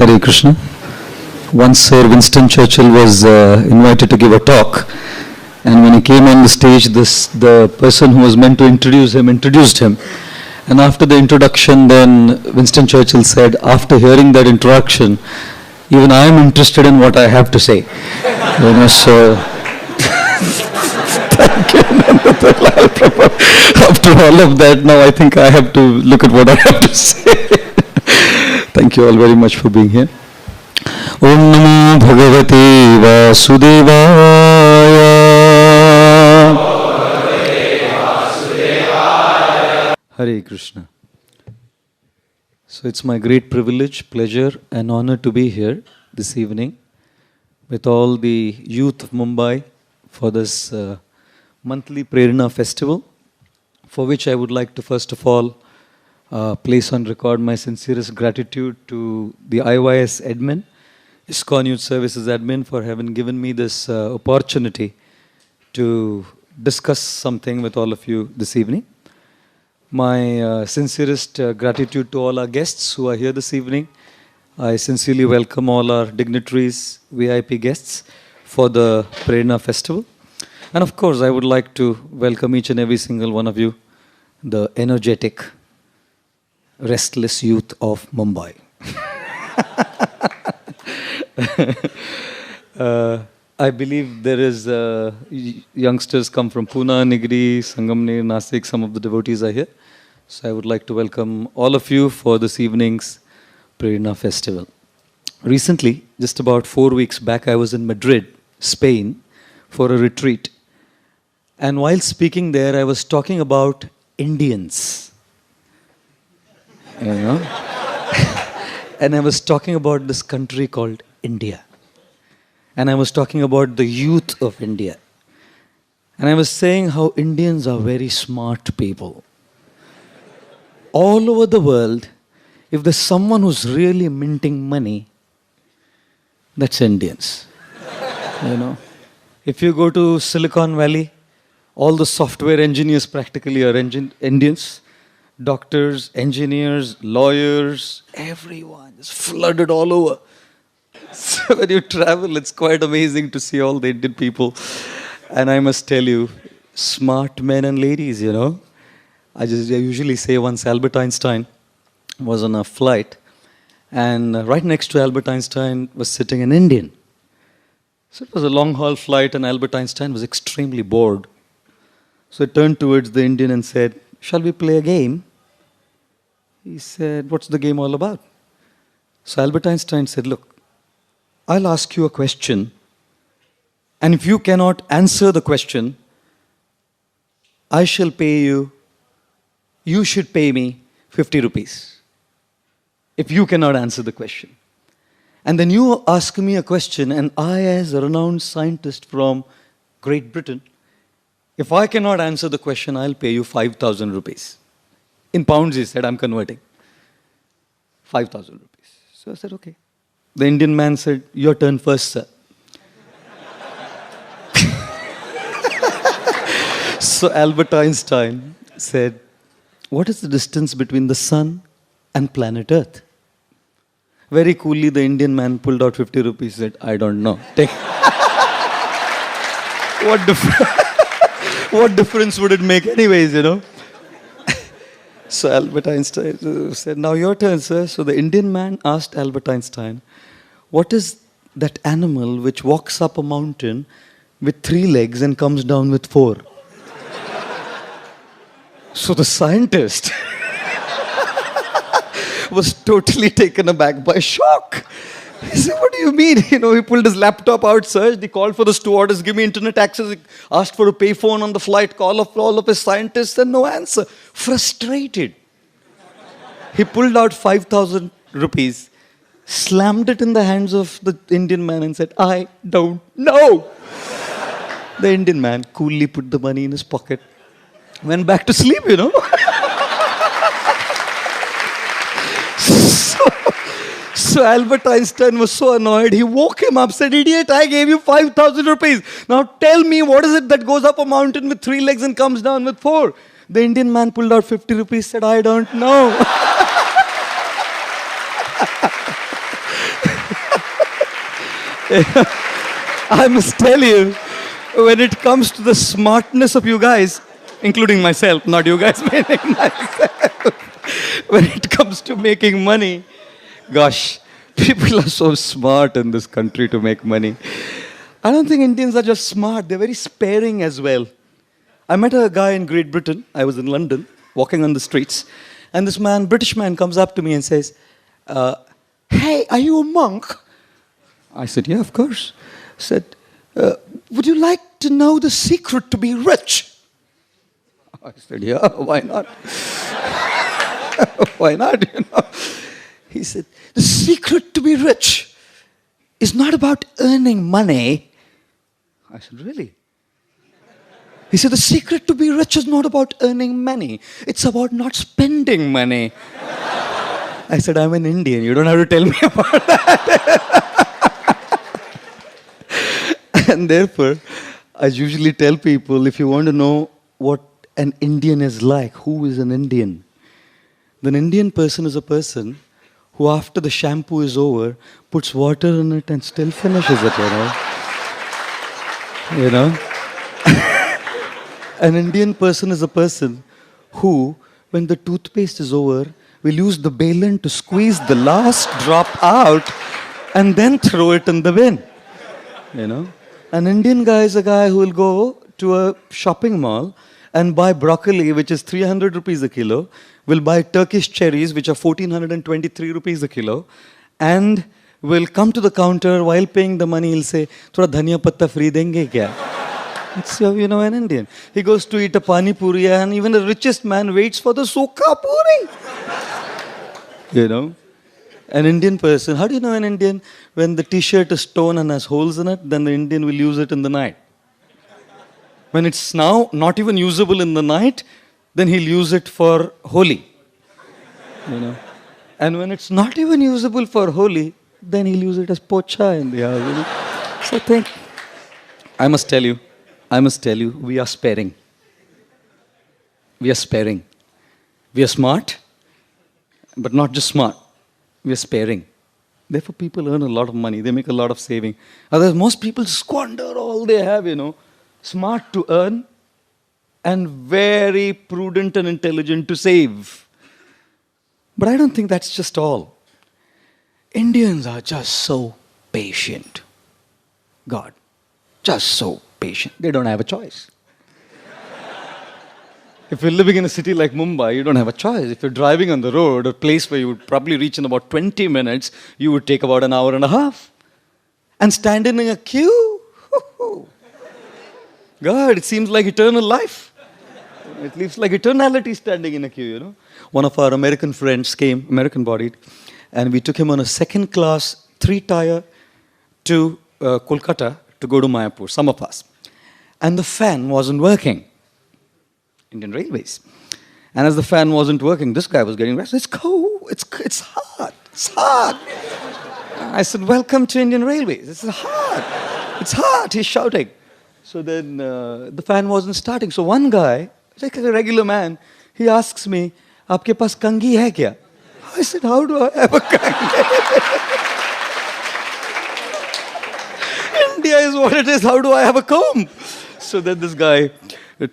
Hare Krishna. Once Sir Winston Churchill was invited to give a talk, and when he came on the stage, the person who was meant to introduce him introduced him. And after the introduction, then Winston Churchill said, after hearing that introduction, even I am interested in what I have to say. So thank you, Nandalal Prabhu. After all of that, now I think I have to look at what I have to say. Thank you all very much for being here. Om Namo Bhagavate Vasudevaya. Hare Krishna. So it's my great privilege, pleasure and honor to be here this evening with all the youth of Mumbai for this monthly Prerna festival, for which I would like to first of all place on record my sincerest gratitude to the IYS admin, ISKCON Youth Services admin, for having given me this opportunity to discuss something with all of you this evening. My sincerest gratitude to all our guests who are here this evening. I sincerely welcome all our dignitaries, VIP guests for the Prerna festival. And of course, I would like to welcome each and every single one of you, the energetic, restless youth of Mumbai. I believe there is youngsters come from Pune, Nigri, Sangamner, Nasik, some of the devotees are here. So I would like to welcome all of you for this evening's Prerna festival. Recently, just about 4 weeks back, I was in Madrid, Spain, for a retreat. And while speaking there, I was talking about Indians. You know? And I was talking about this country called India. And I was talking about the youth of India. And I was saying how Indians are very smart people. All over the world, if there's someone who's really minting money, that's Indians. You know? If you go to Silicon Valley, all the software engineers practically are Indians. Doctors, engineers, lawyers, everyone is flooded all over. So when you travel, it's quite amazing to see all the Indian people. And I must tell you, smart men and ladies, you know. I usually say once Albert Einstein was on a flight, and right next to Albert Einstein was sitting an Indian. So it was a long-haul flight, and Albert Einstein was extremely bored. So he turned towards the Indian and said, "Shall we play a game?" He said, "What's the game all about?" So Albert Einstein said, "Look, I'll ask you a question, and if you cannot answer the question, I shall pay you, you should pay me 50 rupees. If you cannot answer the question. And then you ask me a question, and I, as a renowned scientist from Great Britain, if I cannot answer the question, I'll pay you 5,000 rupees. In pounds, he said, I'm converting. 5,000 rupees. So I said, okay. The Indian man said, your turn first, sir. So Albert Einstein said, what is the distance between the sun and planet Earth? Very coolly, the Indian man pulled out 50 rupees and said, I don't know. Take. What difference would it make anyways, you know? So Albert Einstein said, now your turn, sir. So the Indian man asked Albert Einstein, what is that animal which walks up a mountain with 3 legs and comes down with 4? So the scientist was totally taken aback by shock. He said, what do you mean? You know, he pulled his laptop out, searched, he called for the stewardess, give me internet access, he asked for a payphone on the flight, call of all of his scientists, and no answer. Frustrated. He pulled out 5,000 rupees, slammed it in the hands of the Indian man and said, I don't know. The Indian man coolly put the money in his pocket, went back to sleep, you know. So Albert Einstein was so annoyed, he woke him up, said, idiot, I gave you 5,000 rupees. Now tell me, what is it that goes up a mountain with 3 legs and comes down with 4? The Indian man pulled out 50 rupees, said, I don't know. I must tell you, when it comes to the smartness of you guys, including myself, not you guys, meaning myself, when it comes to making money, gosh, people are so smart in this country to make money. I don't think Indians are just smart, they're very sparing as well. I met a guy in Great Britain, I was in London, walking on the streets, and this man, British man, comes up to me and says, hey, are you a monk? I said, yeah, of course. I said, would you like to know the secret to be rich? I said, yeah, why not? Why not, you know? He said, the secret to be rich is not about earning money. I said, really? He said, the secret to be rich is not about earning money. It's about not spending money. I said, I'm an Indian. You don't have to tell me about that. And therefore, I usually tell people, if you want to know what an Indian is like, who is an Indian? An Indian person is a person who, after the shampoo is over, puts water in it and still finishes it, you know? You know? An Indian person is a person who, when the toothpaste is over, will use the balan to squeeze the last drop out and then throw it in the bin. You know? An Indian guy is a guy who will go to a shopping mall and buy broccoli, which is 300 rupees a kilo, will buy Turkish cherries, which are 1423 rupees a kilo, and will come to the counter while paying the money, he'll say, "Thoda dhania patta free denge kya?" It's, you know, an Indian. He goes to eat a pani puri, and even the richest man waits for the sukha puri. You know? An Indian person, how do you know an Indian? When the t-shirt is torn and has holes in it, then the Indian will use it in the night. When it's now not even usable in the night, then he'll use it for Holi. You know? And when it's not even usable for Holi, then he'll use it as pocha in the house. You know? So think, I must tell you, we are sparing. We are sparing. We are smart, but not just smart. We are sparing. Therefore, people earn a lot of money. They make a lot of saving. Otherwise, most people squander all they have, you know. Smart to earn and very prudent and intelligent to save. But I don't think that's just all. Indians are just so patient. God, just so patient. They don't have a choice. If you're living in a city like Mumbai, you don't have a choice. If you're driving on the road, a place where you would probably reach in about 20 minutes, you would take about an hour and a half. And stand in a queue? God, it seems like eternal life. It seems like eternality standing in a queue, you know. One of our American friends came, American-bodied, and we took him on a second-class 3-tier to Kolkata to go to Mayapur, some of us. And the fan wasn't working. Indian Railways. And as the fan wasn't working, this guy was getting restless. It's cold. It's hot. It's hot. I said, welcome to Indian Railways. It's hot. It's hot. He's shouting. So then the fan wasn't starting. So one guy, like a regular man, he asks me, "Aapke paas kangi hai kya?" I said, how do I have a kangi? India is what it is. How do I have a comb? So then this guy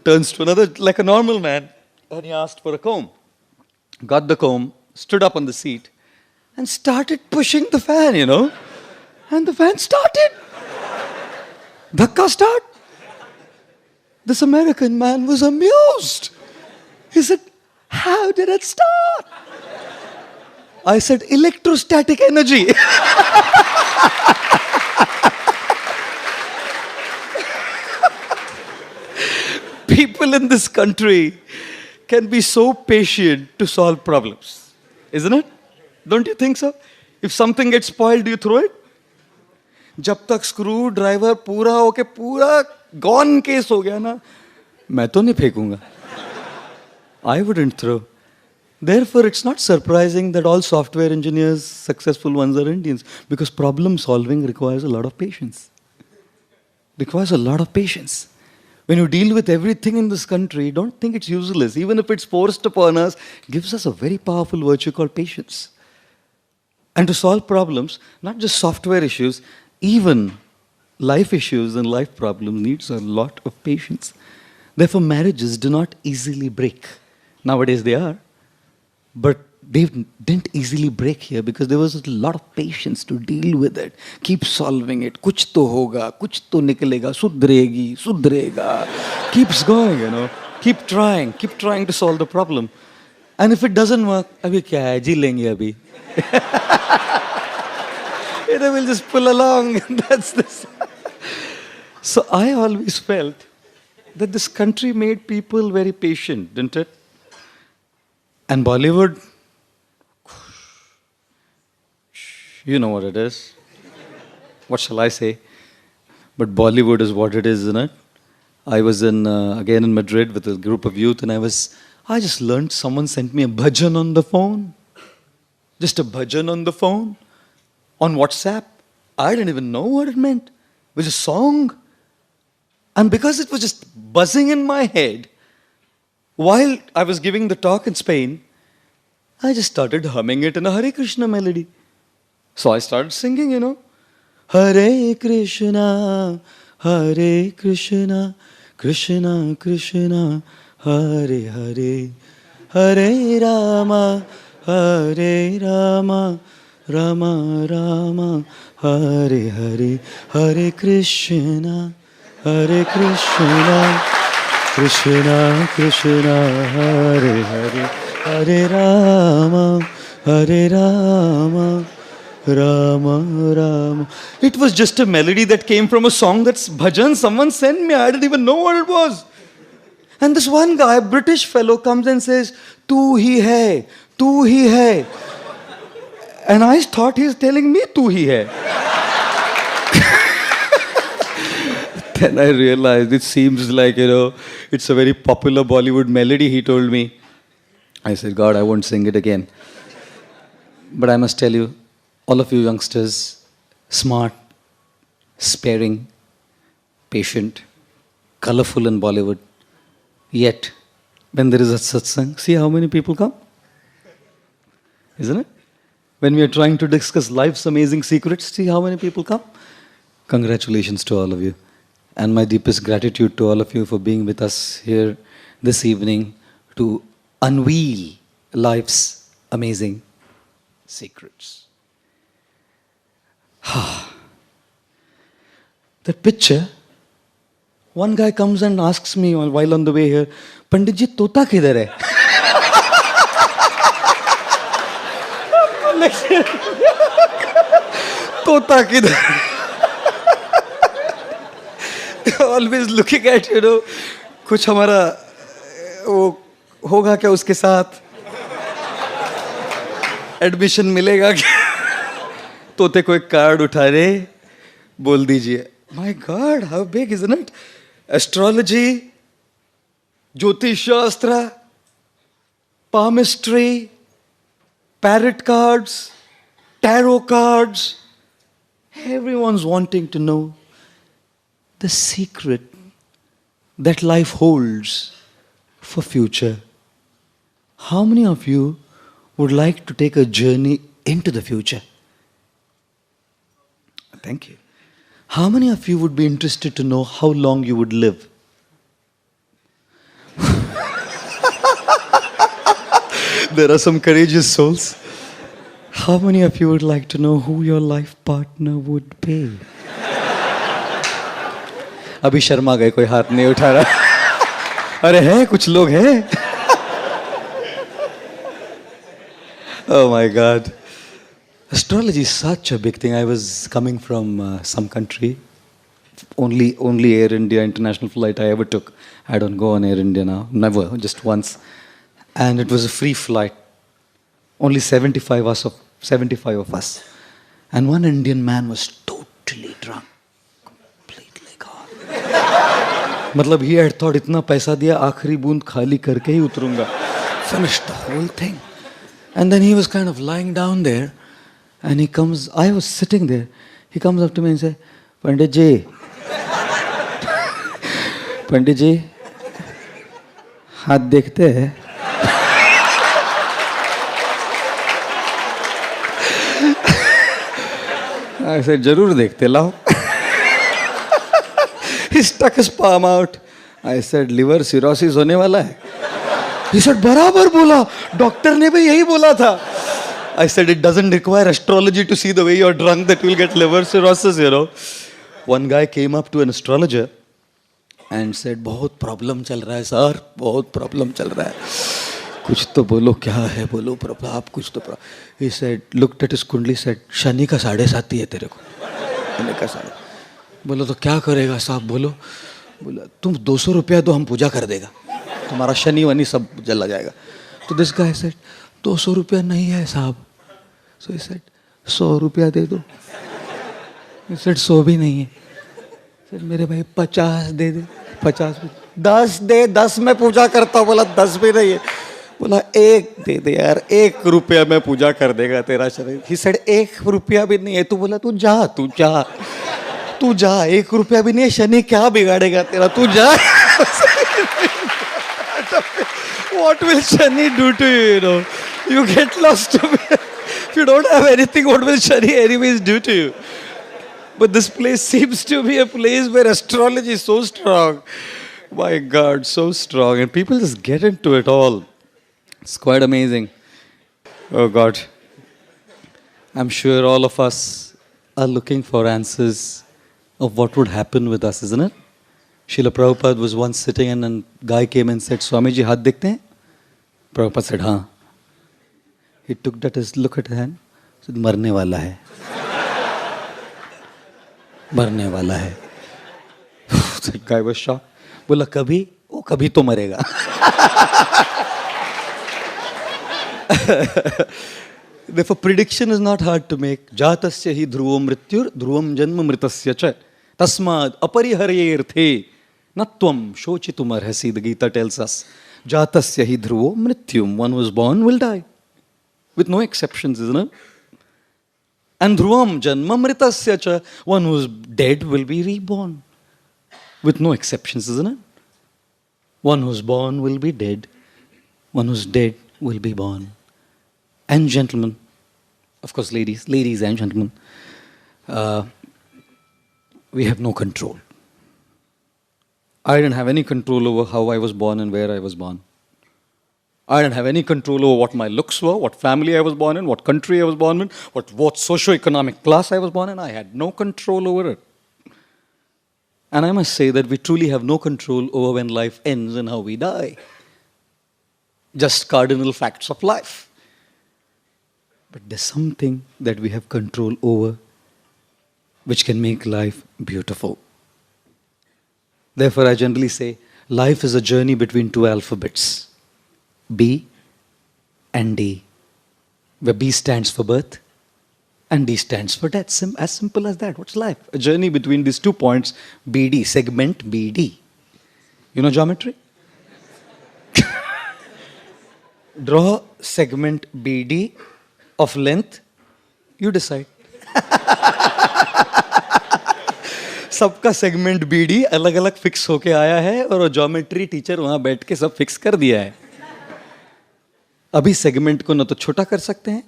turns to another, like a normal man, and he asked for a comb. Got the comb, stood up on the seat, and started pushing the fan, you know. And the fan started. Dhakka start. This American man was amused. He said, how did it start? I said, electrostatic energy. People in this country can be so patient to solve problems. Isn't it? Don't you think so? If something gets spoiled, do you throw it? जब तक screw driver पूरा होके पूरा gone case हो गया ना, मैं तो नहीं फेंकूंगा. I wouldn't throw. Therefore, it's not surprising that all software engineers, successful ones, are Indians, because problem solving requires a lot of patience. Requires a lot of patience. When you deal with everything in this country, don't think it's useless. Even if it's forced upon us, gives us a very powerful virtue called patience. And to solve problems, not just software issues, even life issues and life problems needs a lot of patience. Therefore, marriages do not easily break. Nowadays they are, but they didn't easily break here because there was a lot of patience to deal with it. Keep solving it. Kuch to hoga, kuch to nikalega, sudregi, sudrega. Keeps going, Keep trying to solve the problem. And if it doesn't work, abhi kya hai, ji lenge abhi. We'll just pull along. That's this. So I always felt that this country made people very patient, didn't it? And Bollywood, you know what it is. What shall I say? But Bollywood is what it is, isn't it? I was again in Madrid with a group of youth, and I just learned someone sent me a bhajan on the phone. Just a bhajan on the phone, on WhatsApp. I didn't even know what it meant. It was a song. And because it was just buzzing in my head, while I was giving the talk in Spain, I just started humming it in a Hare Krishna melody. So I started singing, Hare Krishna, Hare Krishna, Krishna Krishna, Hare Hare, Hare Rama, Hare Rama, Rama Rama, Hare Hare, Hare Krishna, Hare Krishna, Krishna Krishna, Hare Hare, Hare Rama, Hare Rama, Rama Rama. It was just a melody that came from a song that's bhajan someone sent me. I didn't even know what it was. And this one guy, a British fellow, comes and says, Tu hi hai, tu hi hai. And I thought he's telling me tu hi hai. Then I realized it seems like, it's a very popular Bollywood melody, he told me. I said, God, I won't sing it again. But I must tell you, all of you youngsters, smart, sparing, patient, colorful in Bollywood. Yet, when there is a satsang, see how many people come? Isn't it? When we are trying to discuss life's amazing secrets, see how many people come? Congratulations to all of you. And my deepest gratitude to all of you for being with us here this evening to unveil life's amazing secrets. The picture, one guy comes and asks me while on the way here, Pandit ji, Tota kidhar hai? Tota kidhar? Always looking at, कुछ हमारा वो होगा क्या उसके साथ? Admission मिलेगा क्या? तोते को एक कार्ड उठा रे, बोल दीजिए. My God, how big, isn't it? Astrology, Jyotish Shastra, palmistry, tarot cards, tarot cards. Everyone's wanting to know the secret that life holds for future. How many of you would like to take a journey into the future? Thank you. How many of you would be interested to know how long you would live? There are some courageous souls. How many of you would like to know who your life partner would be? अभी शर्मा गए, कोई हाथ नहीं उठा रहा. अरे हैं कुछ लोग हैं. Oh my God. Astrology is such a big thing. I was coming from some country. Only Air India international flight I ever took. I don't go on Air India now. Never, just once. And it was a free flight. Only 75 of us. And one Indian man was totally drunk. Completely gone. मतलब he had thought इतना पैसा दिया आखिरी बूंद खाली करके ही उतरूंगा. Finished the whole thing. And then he was kind of lying down there. And he comes, I was sitting there. He comes up to me and says, Pandit ji, Pandit ji, हाथ देखते हैं? I said, जरूर देखते लाओ. He stuck his palm out. I said, liver cirrhosis होने वाला है. He said, बराबर बोला. डॉक्टर ने भी यही बोला था. I said, it doesn't require astrology to see the way you're drunk that you'll get liver cirrhosis, you know. One guy came up to an astrologer and said, बहुत problem चल रहा है सर, बहुत प्रॉब्लम चल रहा है. कुछ तो बोलो, क्या है बोलो प्रॉब्लम, आप कुछ तो. He said, looked at his कुंडली, said, शनि का 7.5 है तेरे को. शनि का 7.5. बोलो तो क्या करेगा साहब, बोलो. बोला तुम 200 रुपया दो, हम पूजा कर देगा, तुम्हारा शनि वनी सब जला जाएगा. तो दिस गाय सेड 200 रुपया नहीं है साहब. सो ही सेड 100 रुपया दे दो. ही सेड 100 भी नहीं है. सर मेरे भाई 50 दे दे. 50 10 दे, 10 में पूजा करता हूँ. बोला 10 भी नहीं है. बोला 1 दे दे यार, 1 रुपया में पूजा कर देगा तेरा शरीर. ही सेड 1 रुपया भी नहीं है. तू बोला तू जा, तू जा, तू जा, 1 रुपया भी नहीं है, शनि क्या बिगाड़ेगा तेरा, तू जा. What will Shani do to you, you know? You get lost. If you don't have anything, what will Shani anyways do to you? But this place seems to be a place where astrology is so strong. My God, so strong. And people just get into it all. It's quite amazing. Oh God. I'm sure all of us are looking for answers of what would happen with us, isn't it? Srila Prabhupada was once sitting and a guy came and said, Swamiji, हाथ देखते हैं? Prabhupada said, हाँ. He took that as look at his hand, said, मरने वाला है. मरने वाला है. The guy was shocked. बोला कभी? वो कभी तो मरेगा. Therefore, prediction is not hard to make. जातस्य हि ध्रुवो मृत्युर ध्रुवम जन्म मृतस्य च तस्माद् अपरिहर्येऽर्थे न त्वं शोचितुमर्हसि. The Gita tells us, जातस्य हि ध्रुवो मृत्युम. One who is born will die, with no exceptions, isn't it? And ध्रुवम जन्म मृतस्य च. One who is dead will be reborn, with no exceptions, isn't it? One who is born will be dead. One who is dead will be born. And gentlemen, of course ladies and gentlemen, we have no control. I didn't have any control over how I was born and where I was born. I didn't have any control over what my looks were, what family I was born in, what country I was born in, what socio-economic class I was born in. I had no control over it. And I must say that we truly have no control over when life ends and how we die. Just cardinal facts of life. But there's something that we have control over which can make life beautiful. Therefore, I generally say life is a journey between 2 alphabets, B and D, where B stands for birth and D stands for death. As simple as that. What's life? A journey between these 2 points, BD, segment BD. You know geometry? Draw segment BD of length, you decide. सबका segment BD अलग अलग fix होके आया है और geometry teacher वहां बैठ के सब फिक्स कर दिया है. अभी सेगमेंट को न तो छोटा कर सकते हैं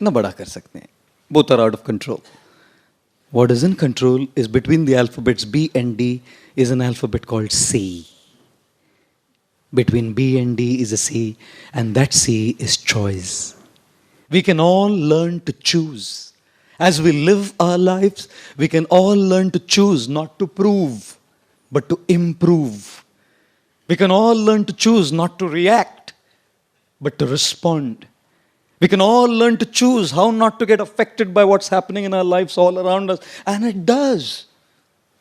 न बड़ा कर सकते हैं. Both are out of control. What is in control is between the alphabets B and D is an alphabet called C. Between B and D is a C, and that C is choice. We can all learn to choose. As we live our lives, we can all learn to choose not to prove, but to improve. We can all learn to choose not to react, but to respond. We can all learn to choose how not to get affected by what's happening in our lives all around us. And it does.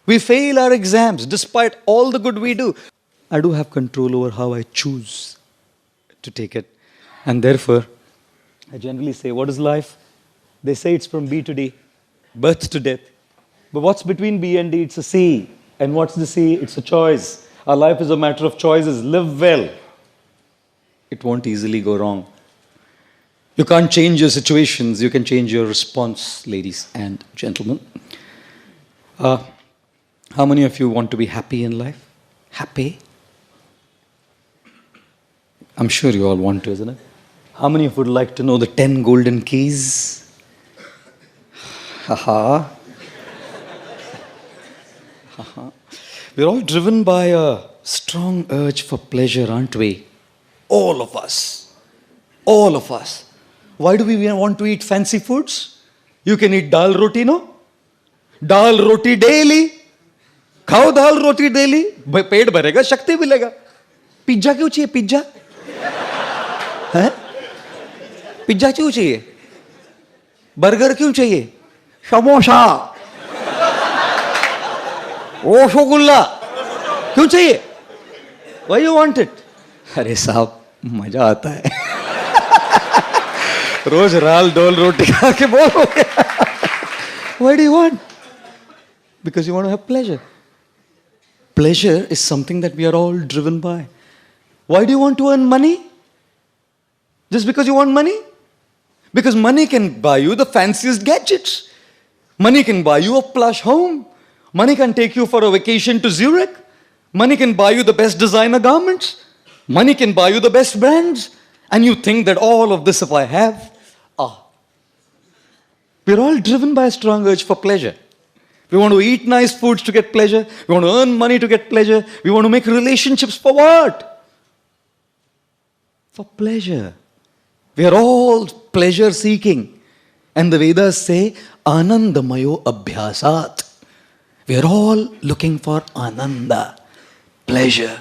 We fail our exams despite all the good we do. I do have control over how I choose to take it. And therefore, I generally say, what is life? They say it's from B to D, birth to death. But what's between B and D? It's a C. And what's the C? It's a choice. Our life is a matter of choices. Live well. It won't easily go wrong. You can't change your situations. You can change your response, ladies and gentlemen. How many of you want to be happy in life? Happy? I'm sure you all want to, isn't it? How many of you would like to know the 10 golden keys? Haha. We're all driven by a strong urge for pleasure, aren't we? All of us. All of us. Why do we want to eat fancy foods? You can eat dal roti, no? Dal roti daily. खाओ दाल रोटी daily, पेट भरेगा, शक्ति मिलेगा. Pizza क्यों चाहिए? Pizza है? Pizza क्यों चाहिए? Burger क्यों चाहिए? समोसा, रसगुल्ला क्यों चाहिए? Why you want it? अरे साहब मजा आता है. रोज राल डोल रोटी खा के बोर हो गया. Why do you want? Because you want to have pleasure. Pleasure is something that we are all driven by. Why do you want to earn money? Just because you want money? Because money can buy you the fanciest gadgets. Money can buy you a plush home. Money can take you for a vacation to Zurich. Money can buy you the best designer garments. Money can buy you the best brands. And you think that all of this if I have, we're all driven by a strong urge for pleasure. We want to eat nice foods to get pleasure. We want to earn money to get pleasure. We want to make relationships for what? For pleasure. We are all pleasure seeking. And the Vedas say, Anandamayo Abhyasat. We are all looking for Ananda, pleasure.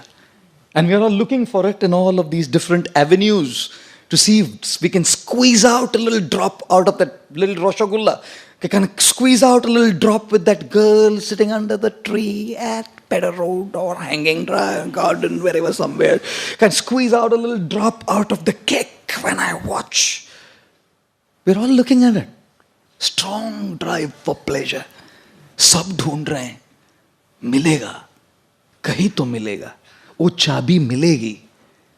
And we are all looking for it in all of these different avenues to see if we can squeeze out a little drop out of that little Rasgulla. We can squeeze out a little drop with that girl sitting under the tree at Pedder Road or Hanging Garden, wherever somewhere. Can squeeze out a little drop out of the cake when I watch. We're all looking at it. Strong drive for pleasure. सब ढूंढ रहे हैं. मिलेगा. कहीं तो मिलेगा. वो चाबी मिलेगी.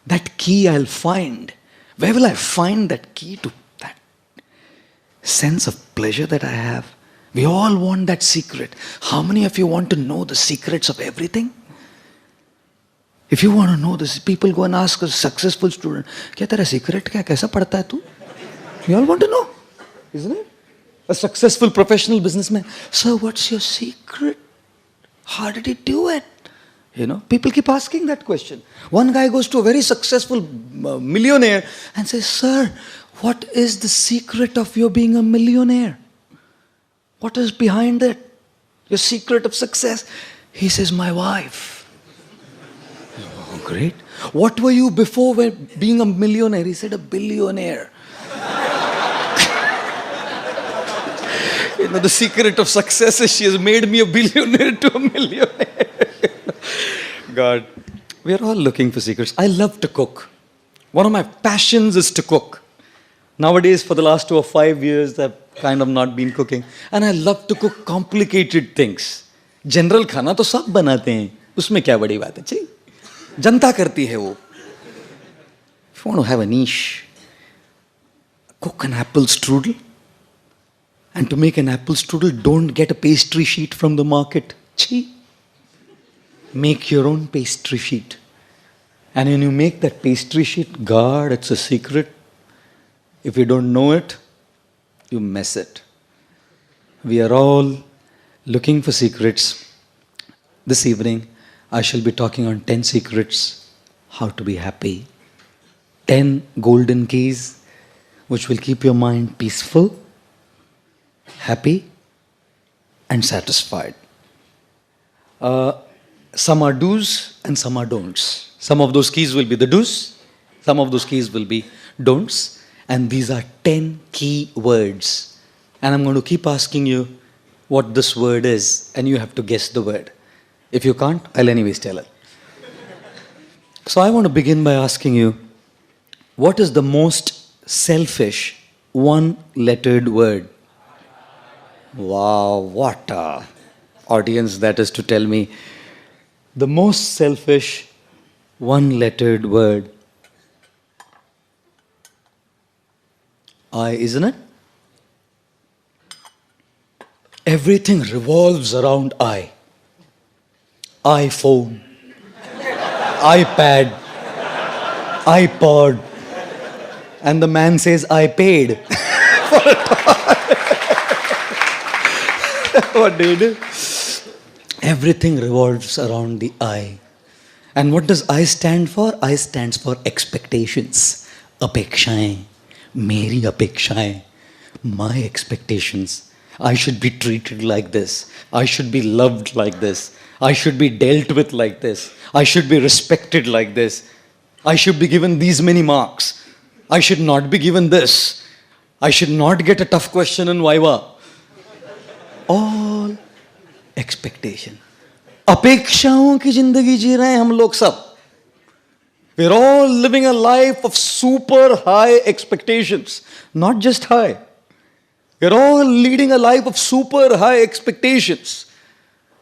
That key I'll find. Where will I find that key to that sense of pleasure that I have? We all want that secret. How many of you want to know the secrets of everything? If you want to know this, people go and ask a successful student, क्या तेरा secret क्या? कैसा पढ़ता है तू? You all want to know, isn't it? A successful professional businessman, sir, what's your secret? How did he do it? You know, people keep asking that question. One guy goes to a very successful millionaire and says, sir, what is the secret of your being a millionaire? What is behind it? Your secret of success? He says, my wife. Oh, great. What were you before being a millionaire? He said, a billionaire. You know, the secret of success is she has made me a billionaire to a millionaire. God, we are all looking for secrets. I love to cook. One of my passions is to cook. Nowadays, for the last 4 or 5 years, I've kind of not been cooking. And I love to cook complicated things. General खाना तो सब बनाते हैं. उसमें क्या बड़ी बात है? चाहिए. जनता करती है वो. If you want to have a niche, cook an apple strudel. And to make an apple strudel, don't get a pastry sheet from the market. Chhi. Make your own pastry sheet. And when you make that pastry sheet, God, it's a secret. If you don't know it, you mess it. We are all looking for secrets. This evening, I shall be talking on 10 secrets, how to be happy. 10 golden keys, which will keep your mind peaceful, happy, and satisfied. Some are do's and some are don'ts. Some of those keys will be the do's, some of those keys will be don'ts, and these are 10 key words. And I'm going to keep asking you what this word is, and you have to guess the word. If you can't, I'll anyways tell it. So I want to begin by asking you, what is the most selfish one-lettered word? Wow, what a audience that is to tell me. The most selfish one-lettered word. I, isn't it? Everything revolves around I. iPhone, iPad, iPod. And the man says, I paid for a toy. What do you do? Everything revolves around the I. And what does I stand for? I stands for expectations. Apekshaएं. Meri apekshaएं. My expectations. I should be treated like this. I should be loved like this. I should be dealt with like this. I should be respected like this. I should be given these many marks. I should not be given this. I should not get a tough question in Viva. All expectation. अपेक्षाओं की जिंदगी जी रहे हैं हम लोग सब. We're all living a life of super high expectations. Not just high. We're all leading a life of super high expectations.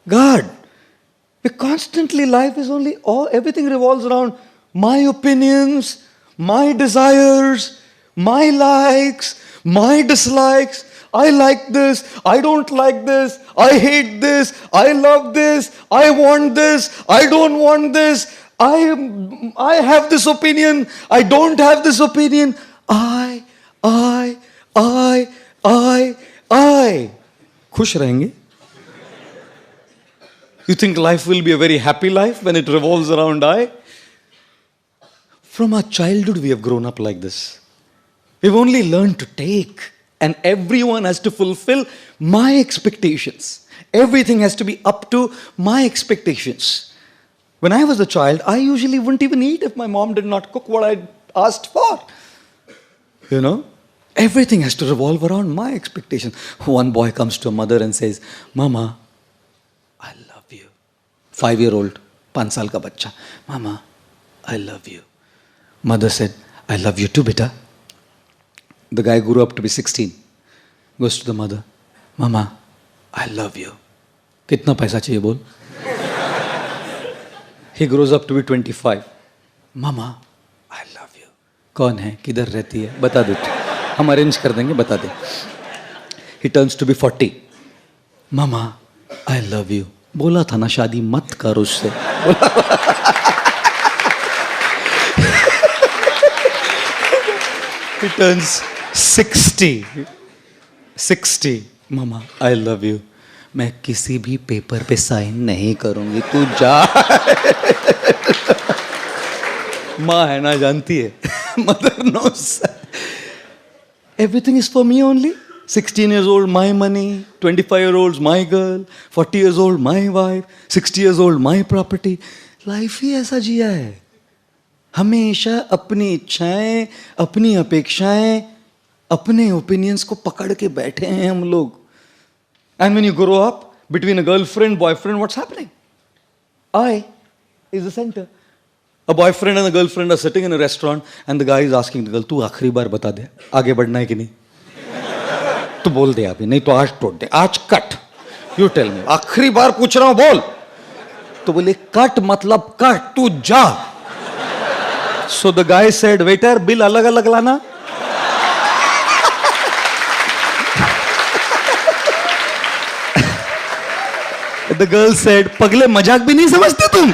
God, we constantly, life is only, everything revolves around my opinions, my desires, my likes, my dislikes. I like this, I don't like this, I hate this, I love this, I want this, I don't want this, I have this opinion, I don't have this opinion. I. खुश रहेंगे? You think life will be a very happy life when it revolves around I? From our childhood we have grown up like this. We've only learned to take. And everyone has to fulfill my expectations. Everything has to be up to my expectations. When I was a child, I usually wouldn't even eat if my mom did not cook what I asked for. You know? Everything has to revolve around my expectations. One boy comes to a mother and says, Mama, I love you. 5-year-old, 5 saal ka bachcha. Mama, I love you. Mother said, I love you too, beta. The guy grew up to be 16. Goes to the mother. Mama, I love you. Kitna paisa chahiye bol? He grows up to be 25. Mama, I love you. कौन है? किधर रहती है? बता दे तू. हम arrange कर देंगे, बता दे. He turns to be 40. Mama, I love you. बोला था ना शादी मत कर उससे. He turns 60. Mama, I love you. मैं किसी भी पेपर पे साइन नहीं करूंगी, तू जा. माँ है ना, जानती है. Mother knows. Everything is for me only. 16 years old, my money. 25-year-olds, my girl. 40 years old, my wife. 60 years old, my property. Life ही ऐसा जिया है. हमेशा अपनी इच्छाएं, अपनी अपेक्षाएं, अपने ओपिनियंस को पकड़ के बैठे हैं हम लोग. And when you grow up, between a girlfriend, boyfriend, what's happening? I is the center. A boyfriend and a girlfriend are sitting in a restaurant and the guy is asking the girl, तू आखिरी बार बता दे, आगे बढ़ना है कि नहीं? तू बोल दे अभी, नहीं तो आज तोड़ दे, आज कट. You tell me, आखिरी बार पूछ रहा हूँ, बोल. तो बोले कट मतलब कट, तू जा. So the guy said, waiter, bill अलग अलग लाना. The girl said, पगले मजाक भी नहीं समझते तुम.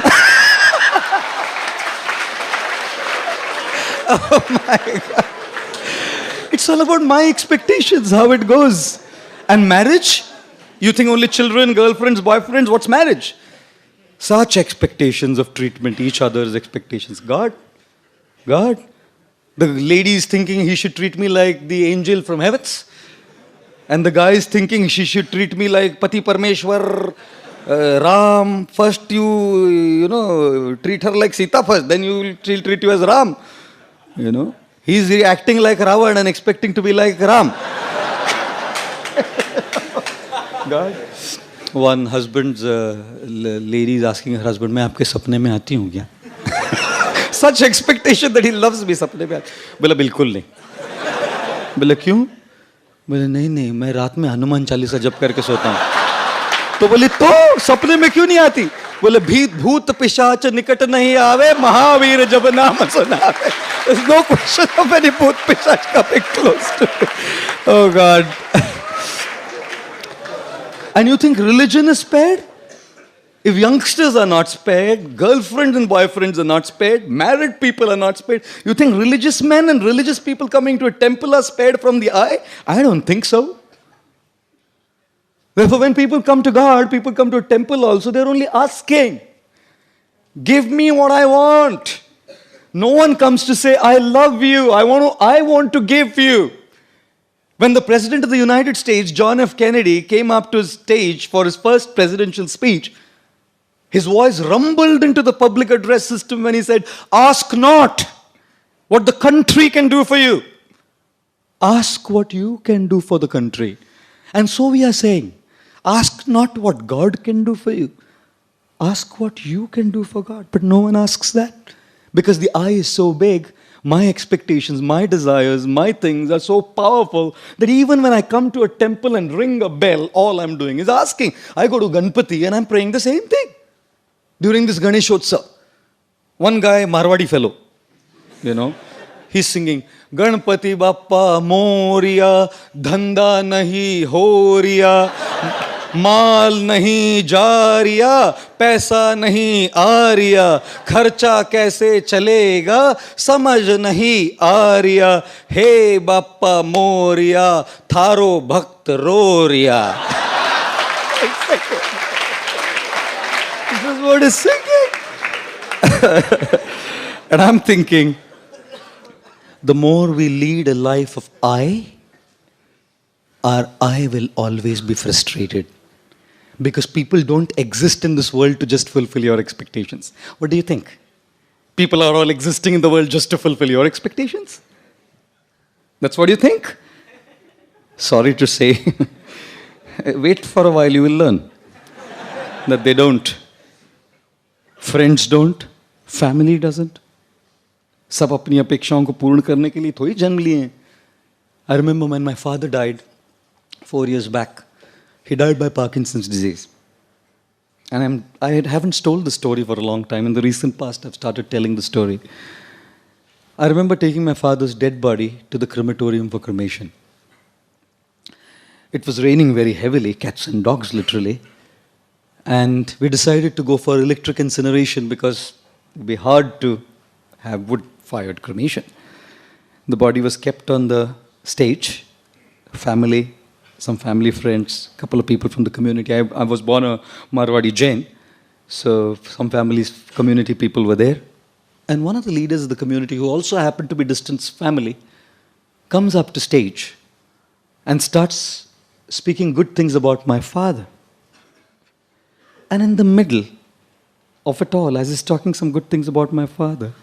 Oh my God. It's all about my expectations, how it goes. And marriage? You think only children, girlfriends, boyfriends? What's marriage? Such expectations of treatment, each other's expectations. God. The lady is thinking he should treat me like the angel from heavens. And the guy is thinking she should treat me like Pati Parmeshwar, Ram. First you treat her like Sita first, then she'll treat you as Ram. You know, he's acting like Ravan and expecting to be like Ram. God. One husband's lady is asking her husband, मैं आपके सपने में आती हूँ क्या? Such expectation that he loves me. सपने में बोला बिल्कुल नहीं. बोला क्यों? बोले नहीं मैं रात में हनुमान चालीसा जप करके सोता हूँ. तो बोली तो सपने में क्यों नहीं आती? बोले भूत पिशाच निकट नहीं आवे, महावीर जब नाम सुनावे. There's no question of any bhoot pishach coming close to it. Oh God. And you think religion is spared? If youngsters are not spared, girlfriends and boyfriends are not spared, married people are not spared, you think religious men and religious people coming to a temple are spared from the eye? I don't think so. Therefore, when people come to God, people come to a temple also, they're only asking, give me what I want. No one comes to say, I love you, I want to give you. When the President of the United States, John F. Kennedy, came up to his stage for his first presidential speech, his voice rumbled into the public address system when he said, ask not what the country can do for you. Ask what you can do for the country. And so we are saying, ask not what God can do for you. Ask what you can do for God. But no one asks that. Because the I is so big, my expectations, my desires, my things are so powerful that even when I come to a temple and ring a bell, all I'm doing is asking. I go to Ganpati and I'm praying the same thing. During this Ganeshotsav, one guy, Marwadi fellow, he's singing, Ganpati Bappa Moria, Dhanda Nahi Horiya, माल नहीं जा रिया, पैसा नहीं आ रिया, खर्चा कैसे चलेगा समझ नहीं आ रिया, हे बाप्पा मोरिया, थारो भक्त रो रिया. This is what he's singing. And I'm thinking, the more we lead a life of our I will always be frustrated. Because people don't exist in this world to just fulfill your expectations. What do you think? People are all existing in the world just to fulfill your expectations? That's what you think? Sorry to say. Wait for a while, you will learn that they don't. Friends don't. Family doesn't. सब अपनी अपेक्षाओं को पूर्ण करने के लिए थोड़ी जन्म लिए हैं. I remember when my father died 4 years back. He died by Parkinson's disease. And I haven't told the story for a long time. In the recent past, I've started telling the story. I remember taking my father's dead body to the crematorium for cremation. It was raining very heavily, cats and dogs literally. And we decided to go for electric incineration because it would be hard to have wood-fired cremation. The body was kept on the stage. Family, some family friends, a couple of people from the community. I was born a Marwadi Jain, so some families, community people were there. And one of the leaders of the community, who also happened to be distant family, comes up to stage and starts speaking good things about my father. And in the middle of it all, as he's talking some good things about my father,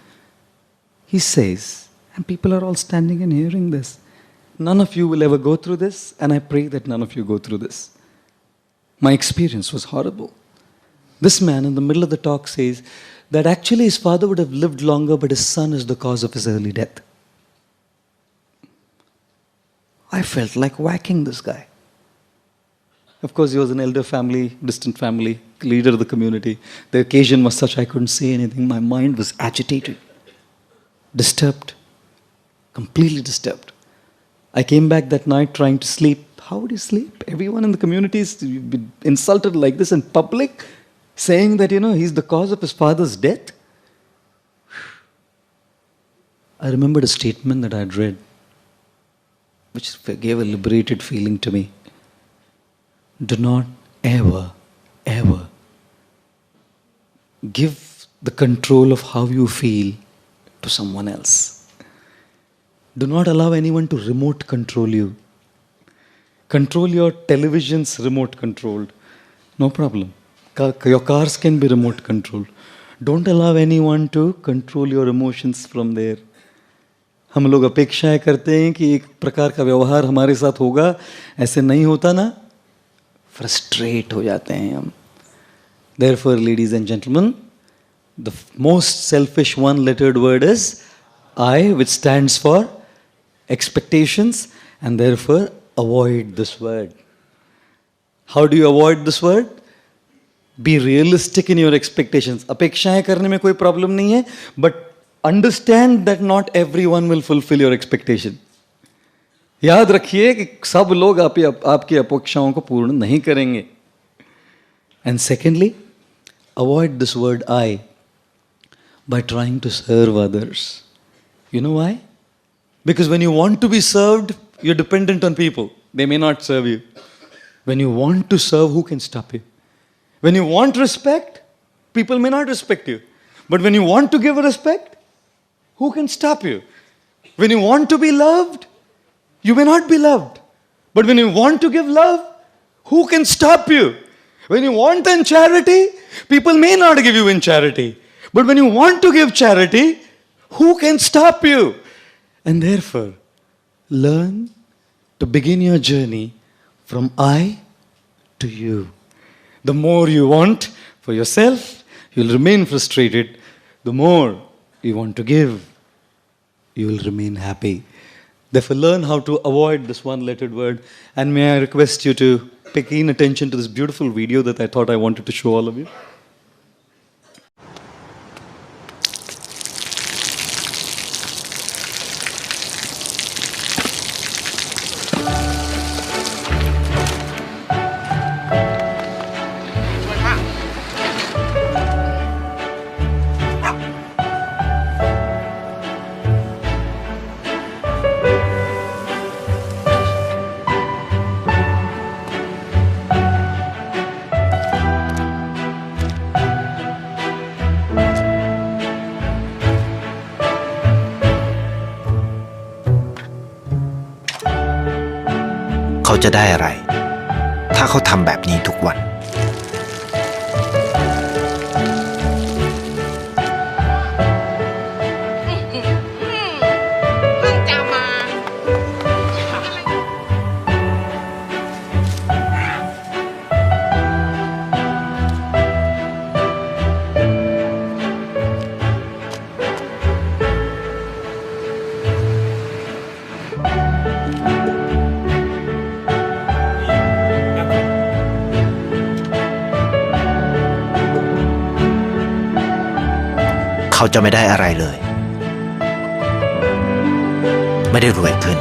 he says, and people are all standing and hearing this, none of you will ever go through this, and I pray that none of you go through this. My experience was horrible. This man in the middle of the talk says that actually his father would have lived longer, but his son is the cause of his early death. I felt like whacking this guy. Of course, he was an elder family, distant family, leader of the community. The occasion was such I couldn't say anything. My mind was agitated, disturbed, completely disturbed. I came back that night trying to sleep. How would you sleep? Everyone in the community is insulted like this in public, saying that, he's the cause of his father's death. I remembered a statement that I had read, which gave a liberated feeling to me. Do not ever, ever give the control of how you feel to someone else. Do not allow anyone to remote control you. Control your television's remote controlled. No problem. Your cars can be remote controlled. Don't allow anyone to control your emotions from there. हम लोग अपेक्षाएं करते हैं कि एक प्रकार का व्यवहार हमारे साथ होगा, ऐसे नहीं होता ना, फ्रस्ट्रेट हो जाते हैं हम. Therefore, ladies and gentlemen, the most selfish one-lettered word is I, which stands for expectations, and therefore avoid this word. How do you avoid this word? Be realistic in your expectations. अपेक्षाएं करने में कोई problem नहीं है, but understand that not everyone will fulfill your expectation. याद रखिए कि सब लोग आपकी अपेक्षाओं को पूर्ण नहीं करेंगे. And secondly, avoid this word I by trying to serve others. You know why? Because when you want to be served, you're dependent on people. They may not serve you. When you want to serve, who can stop you? When you want respect, people may not respect you. But when you want to give respect, who can stop you? When you want to be loved, you may not be loved. But when you want to give love, who can stop you? When you want in charity, people may not give you in charity. But when you want to give charity, who can stop you? And therefore, learn to begin your journey from I to you. The more you want for yourself, you'll remain frustrated. The more you want to give, you will remain happy. Therefore, learn how to avoid this one-lettered word. And may I request you to pay keen attention to this beautiful video that I thought I wanted to show all of you.เขาจะได้อะไรถ้าเขาทำแบบนี้ทุกวันเขาจะไม่ได้อะไรเลยไม่ได้รวยขึ้น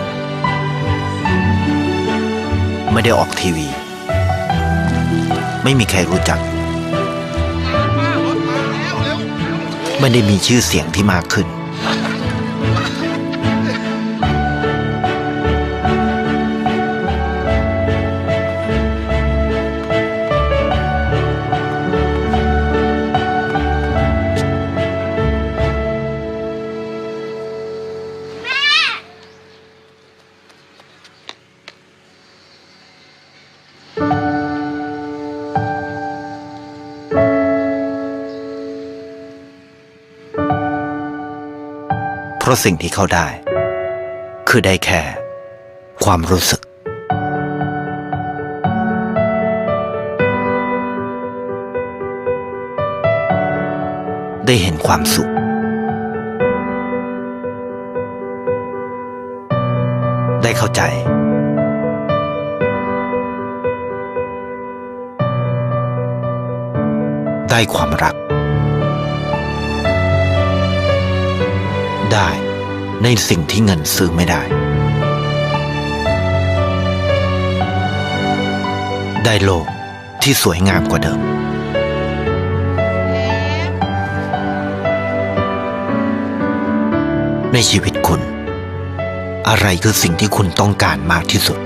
ไม่ได้ออกทีวีไม่มีใครรู้จักไม่ได้มีชื่อเสียงที่มากขึ้นเพราะสิ่งที่เขาได้คือได้แค่ความรู้สึกได้เห็นความสุขได้เข้าใจได้ความรักได้ในสิ่งที่เงินซื้อไม่ได้ได้โลกที่สวยงามกว่าเดิมในชีวิตคุณอะไรคือสิ่งที่คุณต้องการมากที่สุด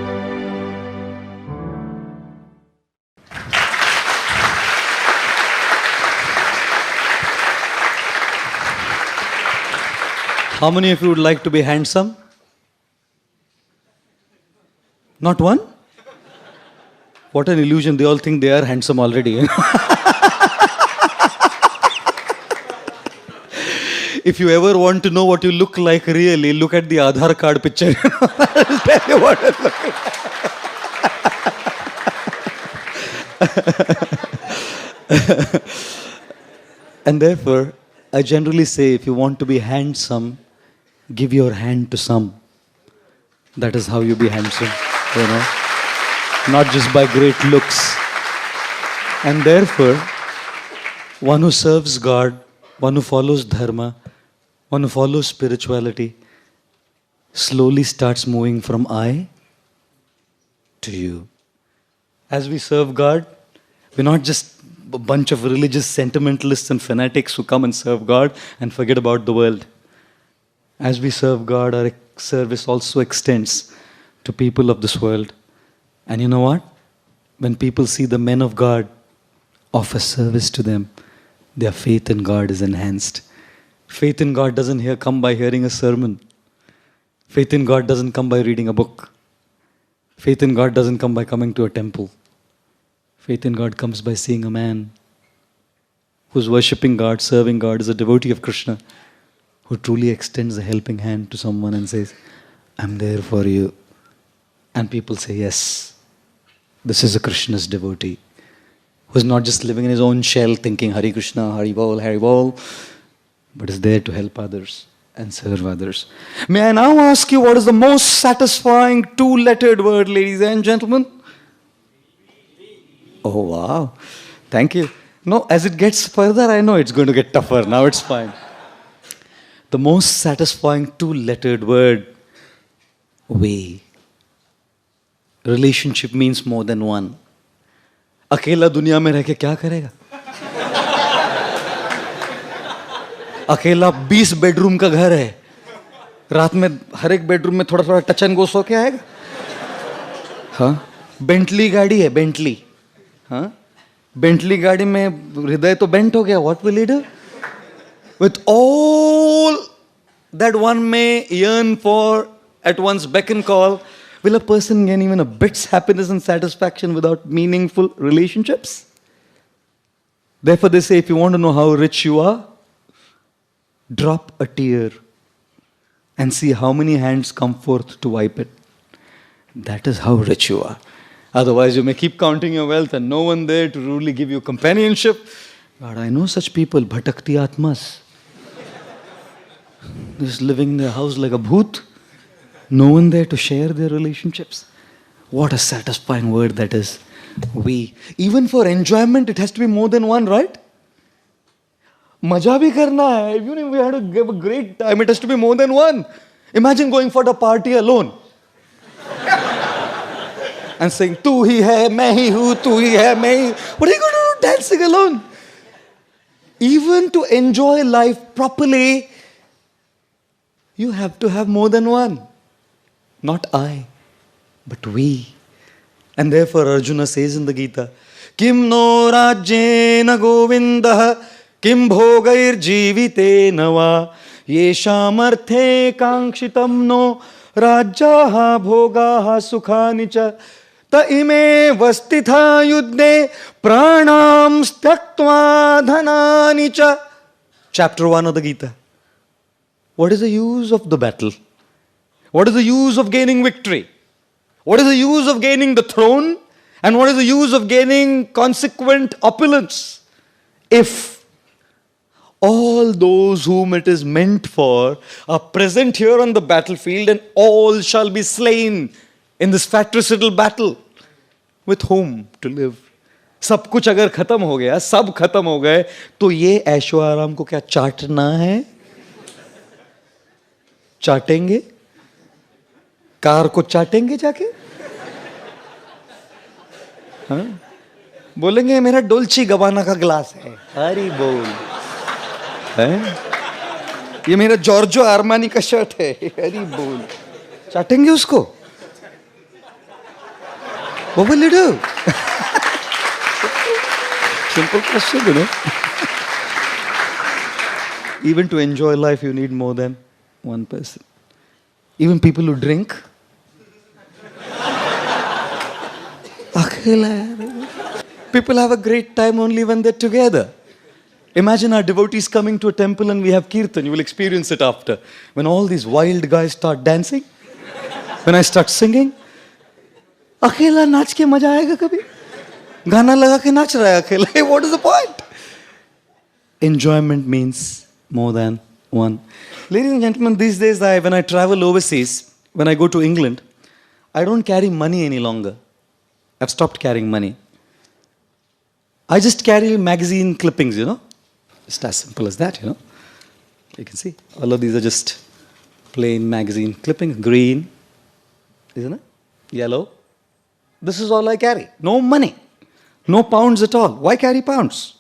How many of you would like to be handsome? Not one? What an illusion. They all think they are handsome already. If you ever want to know what you look like really, look at the Aadhaar card picture. I'll tell you what it looks like. And therefore, I generally say if you want to be handsome, give your hand to some. That is how you be handsome, you know. Not just by great looks. And therefore, one who serves God, one who follows dharma, one who follows spirituality, slowly starts moving from I to you. As we serve God, we're not just a bunch of religious sentimentalists and fanatics who come and serve God and forget about the world. As we serve God, our service also extends to people of this world. And you know what? when people see the men of God offer service to them, their faith in God is enhanced. Faith in God doesn't come by hearing a sermon. Faith in God doesn't come by reading a book. Faith in God doesn't come by coming to a temple. Faith in God comes by seeing a man who's worshipping God, serving God, is a devotee of Krishna, who truly extends a helping hand to someone and says, I'm there for you. And people say, yes, this is a Krishna's devotee, who's not just living in his own shell thinking Hare Krishna, Hari Bol, but is there to help others and serve others. May I now ask you, what is the most satisfying two-lettered word, ladies and gentlemen? Oh, wow. Thank you. No, as it gets further, I know it's going to get tougher. Now it's fine. The most satisfying two-lettered word, way. Relationship means more than one. अकेला दुनिया में रह के क्या करेगा? अकेला 20 bedroom का घर है, रात में हर एक बेडरूम में थोड़ा थोड़ा टच एंड गो सो के आएगा? हाँ, बेंटली गाड़ी है, बेंटली. हाँ, बेंटली गाड़ी में हृदय तो बेंट हो गया. What will he do? With all that one may yearn for at one's beck and call, will a person gain even a bit's happiness and satisfaction without meaningful relationships? Therefore they say, if you want to know how rich you are, drop a tear and see how many hands come forth to wipe it. That is how rich you are. Otherwise you may keep counting your wealth and no one there to really give you companionship. God, I know such people, bhatakti atmas. Just living in their house like a bhoot. No one there to share their relationships. What a satisfying word that is. We. Even for enjoyment, it has to be more than one, right? Maja bhi karna hai. Even if we had to give a great time, it has to be more than one. Imagine going for the party alone. And saying, tu hi hai, main hi hu, tu hi hai, main hi. What are you going to do dancing alone? Even to enjoy life properly, you have to have more than one. Not I, but we. And therefore Arjuna says in the Gita, Kim no rajyena govindah, kim bhogair jivite va, yesham arthe kangshitam no rajyaha bhogaha sukhani cha, ta ime vastitha yudne pranam styaktva dhanani cha. Chapter 1 of the Gita. What is the use of the battle? What is the use of gaining victory? What is the use of gaining the throne? And what is the use of gaining consequent opulence? If all those whom it is meant for are present here on the battlefield and all shall be slain in this fratricidal battle, with whom to live? सब कुछ अगर खत्म हो गया, सब खत्म हो गए, तो ये ऐशो आराम को क्या चाटना है? चाटेंगे? कार को चाटेंगे जाके? हाँ? बोलेंगे मेरा डोल्ची गबाना का ग्लास है, हरी बोल है? ये मेरा जॉर्जो आर्मानी का शर्ट है, हरी बोल. चाटेंगे उसको? What will you do? Simple question, you know. Even to enjoy life, you need more than one person. Even people who drink. People have a great time only when they're together. Imagine our devotees coming to a temple and we have kirtan. You will experience it after. When all these wild guys start dancing, when I start singing, अकेला नाच के मजा आएगा कभी? गाना लगा के नाच रहा है अकेला. What is the point? Enjoyment means more than one. Ladies and gentlemen, these days when I travel overseas, when I go to England, I don't carry money any longer. I've stopped carrying money. I just carry magazine clippings, you know. Just as simple as that, you know. You can see, all of these are just plain magazine clippings. Green, isn't it? Yellow. This is all I carry. No money. No pounds at all. Why carry pounds?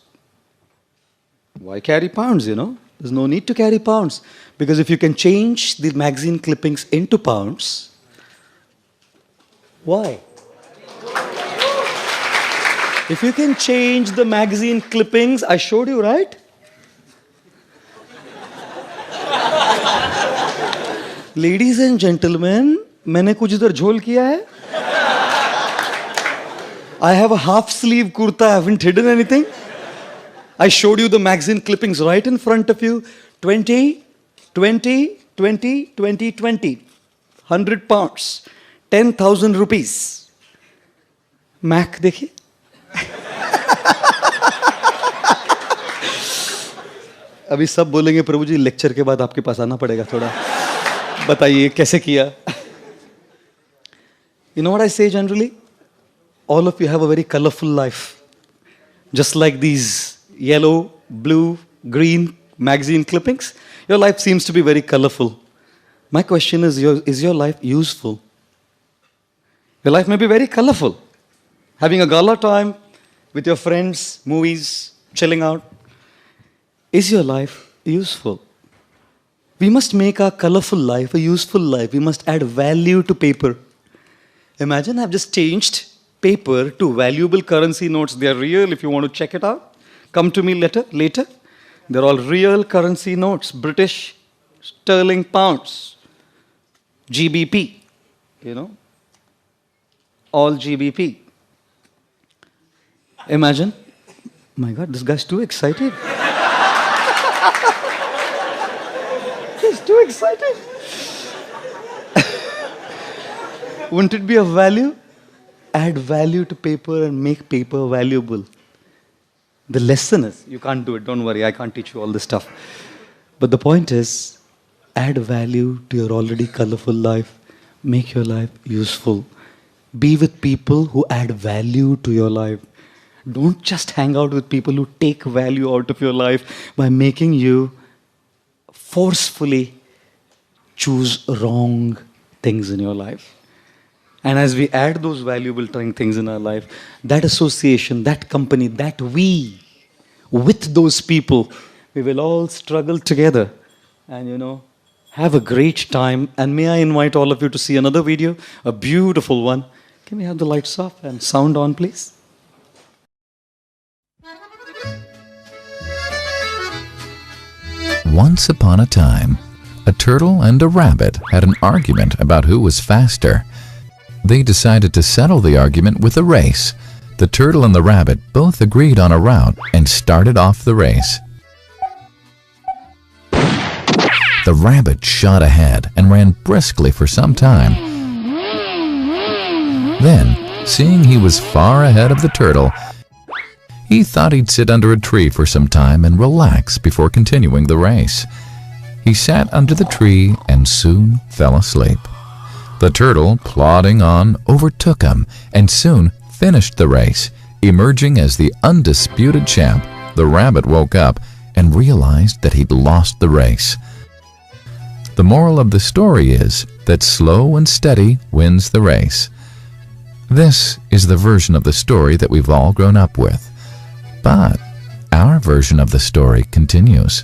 Why carry pounds, you know? There's no need to carry pounds. Because if you can change the magazine clippings into pounds, why? If you can change the magazine clippings, I showed you, right? Ladies and gentlemen, मैंने कुछ इधर झोल किया है? I have a half sleeve kurta, I haven't hidden anything. I showed you the magazine clippings right in front of you. 20, 20, 20, 20, 20. 100 pounds. 10,000 rupees. Mac देखिए. अभी सब बोलेंगे प्रभु जी लेक्चर के बाद आपके पास आना पड़ेगा थोड़ा. बताइए कैसे किया? You know what I say generally? All of you have a very colorful life. Just like these yellow, blue, green magazine clippings, your life seems to be very colorful. My question is your life useful? Your life may be very colorful. Having a gala time with your friends, movies, chilling out. Is your life useful? We must make our colorful life a useful life. We must add value to paper. Imagine I've just changed paper to valuable currency notes. They are real if you want to check it out. Come to me later. They're all real currency notes. British sterling pounds. GBP. You know. All GBP. Imagine. My God, this guy's too excited. He's too excited. Wouldn't it be of value? Add value to paper and make paper valuable. The lesson is, you can't do it, don't worry, I can't teach you all this stuff. But the point is, add value to your already colorful life. Make your life useful. Be with people who add value to your life. Don't just hang out with people who take value out of your life by making you forcefully choose wrong things in your life. And as we add those valuable things in our life, that association, that company, that we, with those people, we will all struggle together and, have a great time. And may I invite all of you to see another video, a beautiful one. Can we have the lights off and sound on, please? Once upon a time, a turtle and a rabbit had an argument about who was faster. They decided to settle the argument with a race. The turtle and the rabbit both agreed on a route and started off the race. The rabbit shot ahead and ran briskly for some time. Then, seeing he was far ahead of the turtle, he thought he'd sit under a tree for some time and relax before continuing the race. He sat under the tree and soon fell asleep. The turtle, plodding on, overtook him and soon finished the race. Emerging as the undisputed champ, the rabbit woke up and realized that he'd lost the race. The moral of the story is that slow and steady wins the race. This is the version of the story that we've all grown up with. But our version of the story continues.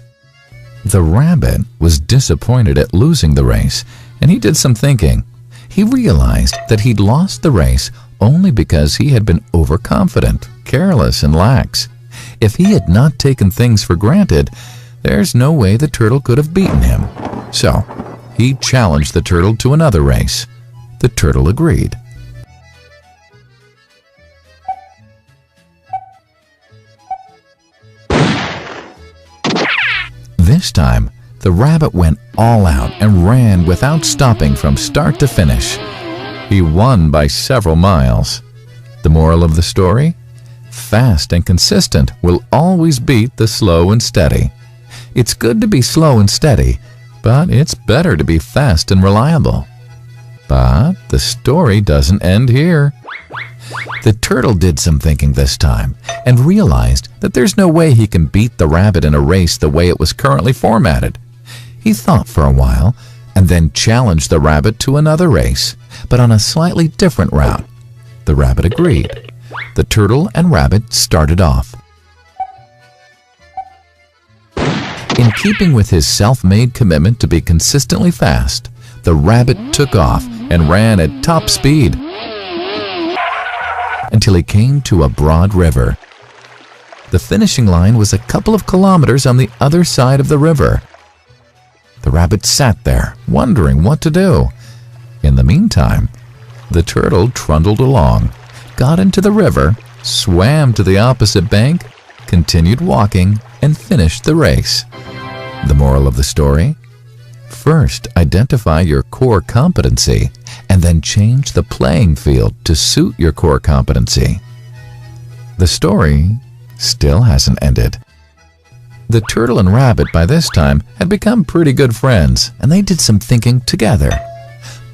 The rabbit was disappointed at losing the race, and he did some thinking. He realized that he'd lost the race only because he had been overconfident, careless, and lax. If he had not taken things for granted, there's no way the turtle could have beaten him. So, he challenged the turtle to another race. The turtle agreed. This time, the rabbit went all out and ran without stopping from start to finish. He won by several miles. The moral of the story? Fast and consistent will always beat the slow and steady. It's good to be slow and steady, but it's better to be fast and reliable. But the story doesn't end here. The turtle did some thinking this time and realized that there's no way he can beat the rabbit in a race the way it was currently formatted. He thought for a while and then challenged the rabbit to another race, but on a slightly different route. The rabbit agreed. The turtle and rabbit started off. In keeping with his self-made commitment to be consistently fast, the rabbit took off and ran at top speed. until he came to a broad river. The finishing line was a couple of kilometers on the other side of the river. The rabbit sat there, wondering what to do. In the meantime, the turtle trundled along, got into the river, swam to the opposite bank, continued walking, and finished the race. The moral of the story? First, identify your core competency, and then change the playing field to suit your core competency. The story still hasn't ended. The turtle and rabbit by this time had become pretty good friends, and they did some thinking together.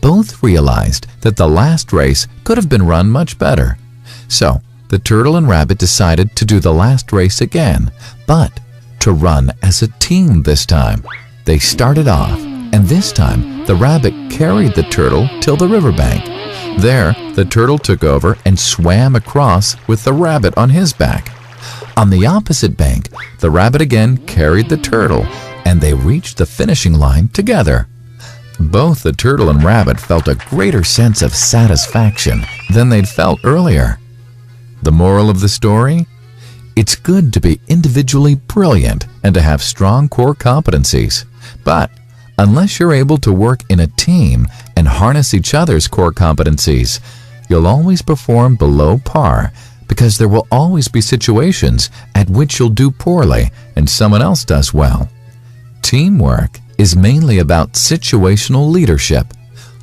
Both realized that the last race could have been run much better. So, the turtle and rabbit decided to do the last race again, but to run as a team this time. They started off, and this time the rabbit carried the turtle till the riverbank. There, the turtle took over and swam across with the rabbit on his back. On the opposite bank, the rabbit again carried the turtle, and they reached the finishing line together. Both the turtle and rabbit felt a greater sense of satisfaction than they'd felt earlier. The moral of the story? It's good to be individually brilliant and to have strong core competencies. But unless you're able to work in a team and harness each other's core competencies, you'll always perform below par, because there will always be situations at which you'll do poorly and someone else does well. Teamwork is mainly about situational leadership,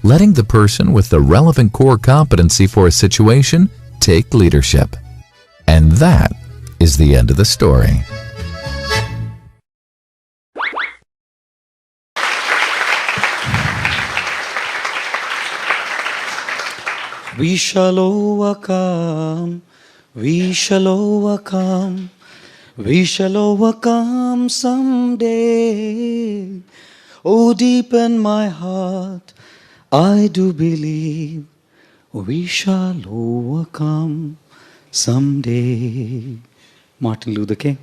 letting the person with the relevant core competency for a situation take leadership. And that is the end of the story. We shall overcome, we shall overcome, we shall overcome someday. Oh, deep in my heart, I do believe we shall overcome someday. Martin Luther King.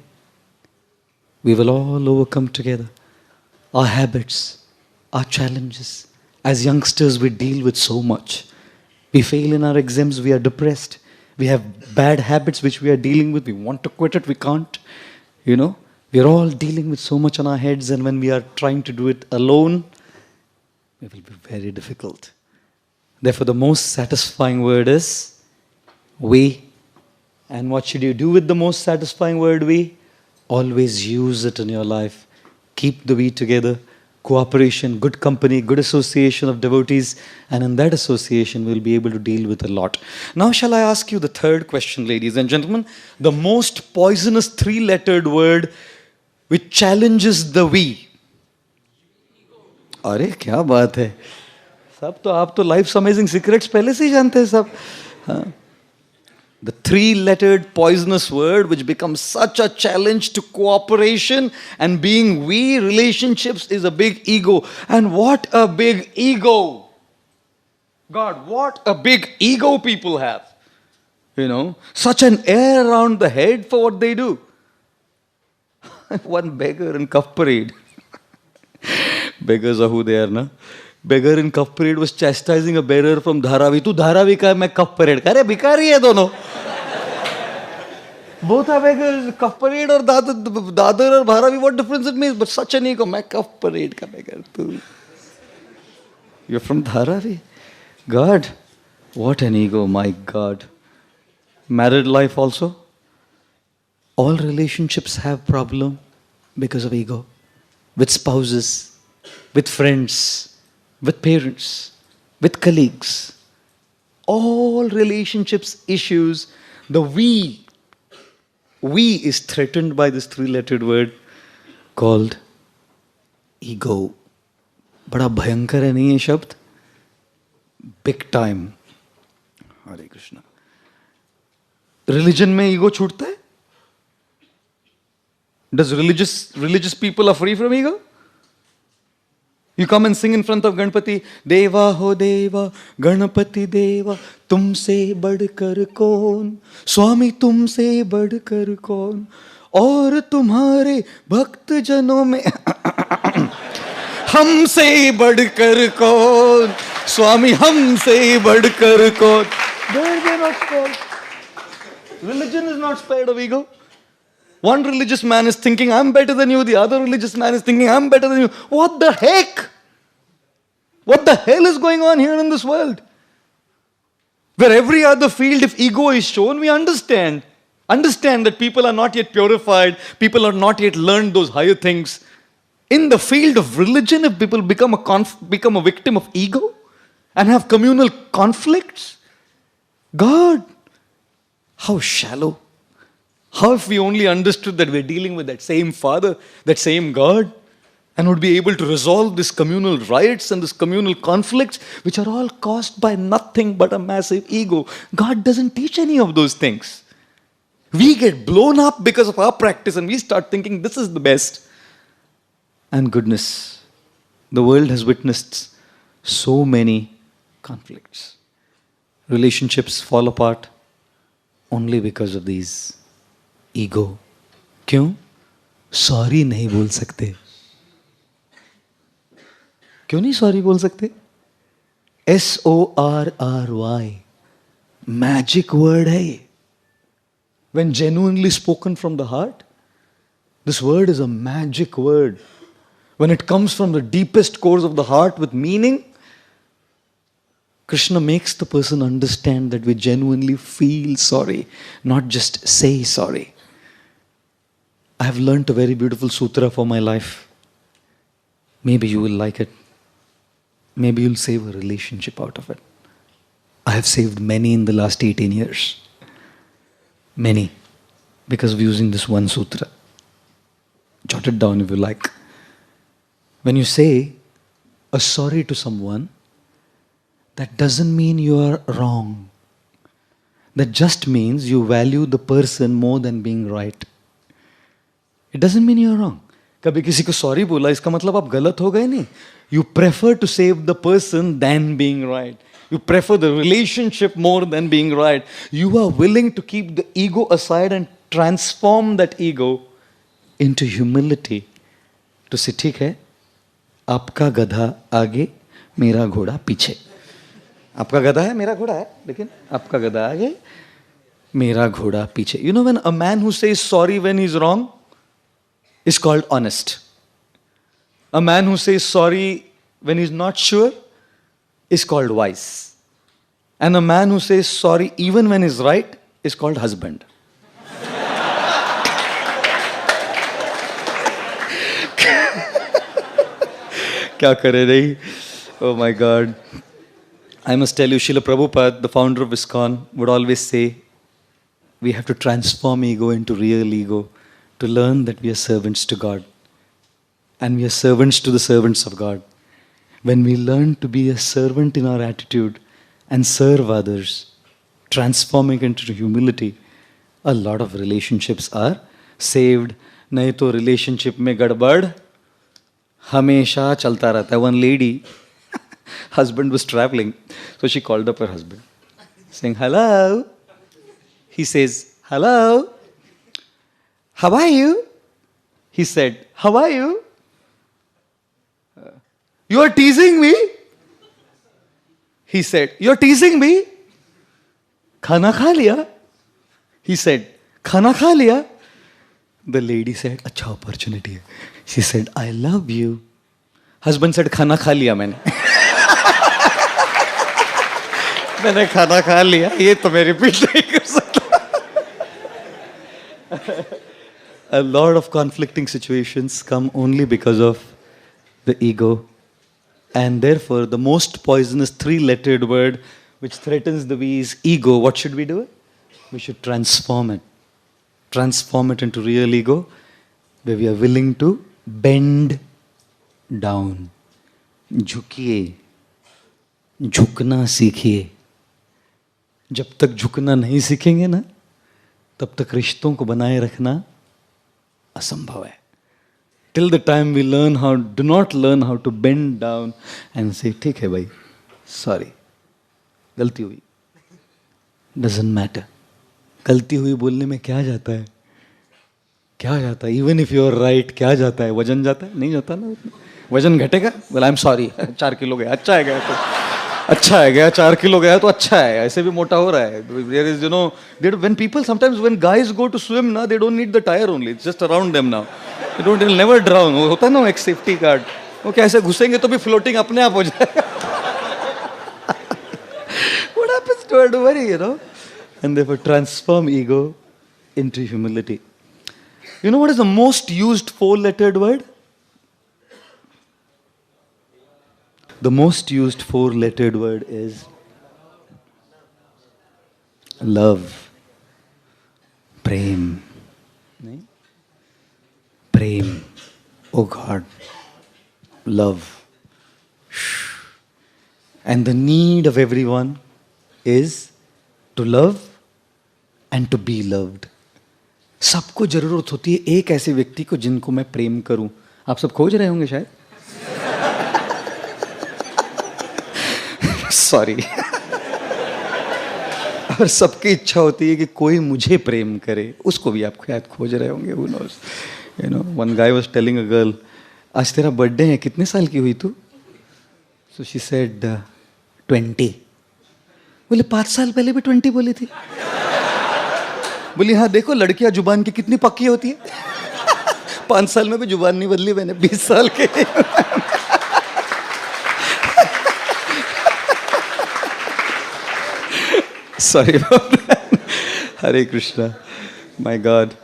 We will all overcome together. Our habits, our challenges. As youngsters, we deal with so much. We fail in our exams, we are depressed. We have bad habits which we are dealing with. We want to quit it, we can't. We are all dealing with so much on our heads, and when we are trying to do it alone, it will be very difficult. Therefore, the most satisfying word is we. And what should you do with the most satisfying word we? Always use it in your life. Keep the we together. Cooperation, good company, good association of devotees, and in that association we'll be able to deal with a lot. Now shall I ask you the third question, ladies and gentlemen? The most poisonous three-lettered word which challenges the we. अरे क्या बात है, सब तो आप तो lives amazing secrets पहले से ही जानते हैं सब. The three-lettered poisonous word which becomes such a challenge to cooperation and being we relationships is a big ego. And what a big ego! God, what a big ego people have. Such an air around the head for what they do. One beggar in Cuff Parade. Beggars are who they are, na? Beggar in Cuff Parade was chastising a bearer from Dharavi. Tu Dharavi ka hai, main Cuff Parade ka. Arey, bhikari hai dono. Both are beggars. Cuff Parade or Dadar or Dharavi, what difference it makes? But such an ego. Main Cuff Parade ka beggar tu. You're from Dharavi. God, what an ego, my God. Married life also. All relationships have problem because of ego. With spouses, with friends, with parents, with colleagues. All relationships issues, the we is threatened by this three-lettered word called ego. बड़ा भयंकर है नहीं ये शब्द? Big time. Hare Krishna. Religion में ego छूटता है? Does religious people are free from ego? You come and sing in front of Ganpati, Deva ho Deva, Ganpati Deva, तुमसे बढ़कर कौन, स्वामी तुमसे बढ़कर कौन, और तुम्हारे भक्त जनों में हमसे बढ़कर कौन, स्वामी हमसे बढ़कर कौन. Religion is not spared of ego. One religious man is thinking, I'm better than you. The other religious man is thinking, I'm better than you. What the heck? What the hell is going on here in this world? Where every other field, if ego is shown, we understand. Understand that people are not yet purified. People are not yet learned those higher things. In the field of religion, if people become a victim of ego and have communal conflicts, God, how shallow. How if we only understood that we're dealing with that same Father, that same God, and would be able to resolve these communal riots and these communal conflicts, which are all caused by nothing but a massive ego. God doesn't teach any of those things. We get blown up because of our practice and we start thinking this is the best. And goodness, the world has witnessed so many conflicts. Relationships fall apart only because of these ego. क्यों? Sorry नहीं बोल सकते. क्यों नहीं sorry बोल सकते? SORRY. Magic word है ये. When genuinely spoken from the heart, this word is a magic word. When it comes from the deepest cores of the heart with meaning, Krishna makes the person understand that we genuinely feel sorry, not just say sorry. I have learnt a very beautiful sutra for my life. Maybe you will like it. Maybe you'll save a relationship out of it. I have saved many in the last 18 years. Many. Because of using this one sutra. Jot it down if you like. When you say a sorry to someone, that doesn't mean you are wrong. That just means you value the person more than being right. It doesn't mean you are wrong. कभी किसी को sorry बोला इसका मतलब आप गलत हो गए नहीं. You prefer to save the person than being right. You prefer the relationship more than being right. You are willing to keep the ego aside and transform that ego into humility. To say, ठीक है, आपका गधा आगे, मेरा घोड़ा पीछे. आपका गधा है, मेरा घोड़ा है, लेकिन आपका गधा आगे, मेरा घोड़ा पीछे. You know, when a man who says sorry when he's wrong is called honest. A man who says sorry when he's not sure is called wise. And a man who says sorry even when he's right is called husband. क्या करे नहीं? Oh my God. I must tell you, Srila Prabhupada, the founder of ISKCON, would always say, we have to transform ego into real ego to learn that we are servants to God. And we are servants to the servants of God. When we learn to be a servant in our attitude and serve others, transforming into humility, a lot of relationships are saved. नहीं तो relationship में गड़बड़ हमेशा चलता रहता है. One lady, husband was traveling, so she called up her husband, saying, hello. He says, hello. How are you? He said, how are you? You are teasing me? He said, you're teasing me? खाना खा लिया? He said, खाना खा लिया? The lady said, अच्छा opportunity है. She said, I love you. Husband said, खाना खा लिया मैंने. मैंने खाना खा लिया, ये तो मैं रिपीट नहीं कर सकता. A lot of conflicting situations come only because of the ego. And therefore, the most poisonous three-lettered word which threatens the we is ego. What should we do? We should transform it. Transform it into real ego, where we are willing to bend down. झुकिए, झुकना सीखिए. जब तक झुकना नहीं सीखेंगे ना, तब तक रिश्तों को बनाए रखना असंभव है. Till the time we do not learn how to bend down and say, ठीक है भाई, sorry, गलती हुई. Doesn't matter. गलती हुई बोलने में क्या जाता है? क्या जाता है? Even if you are right, क्या जाता है? वजन जाता है? नहीं जाता ना. वजन घटेगा? Well, I'm sorry. 4 किलो गया. अच्छा है गया तो. अच्छा है, गया 4 किलो गया तो अच्छा है, ऐसे भी मोटा हो रहा है. There is, when people sometimes when guys go to swim ना, they don't need the tire only, it's just around them now. They'll never drown. वो होता है ना एक सेफ्टी गार्ड, वो कैसे घुसेंगे तो भी फ्लोटिंग अपने आप हो जाएगा. What happens to her? Don't worry, And therefore transform ego into humility. You know what is the most used 4-lettered word? The most used 4-lettered word is love. Prem. Prem. Oh God. Love. And the need of everyone is to love and to be loved. सबको जरूरत होती है एक ऐसे व्यक्ति को जिनको मैं प्रेम करूं. आप सब खोज रहे होंगे शायद. सॉरी. और सबकी इच्छा होती है कि कोई मुझे प्रेम करे. उसको भी आप शायद खोज रहे होंगे. Who knows? One guy was telling a girl, आज तेरा बर्थडे है, कितने साल की हुई तू? So she said 20. बोले 5 साल पहले भी 20 बोली थी. बोली हाँ देखो लड़कियां जुबान की कितनी पक्की होती है. 5 साल में भी जुबान नहीं बदली मैंने, 20 साल के. Sorry about that. Hare Krishna. My God.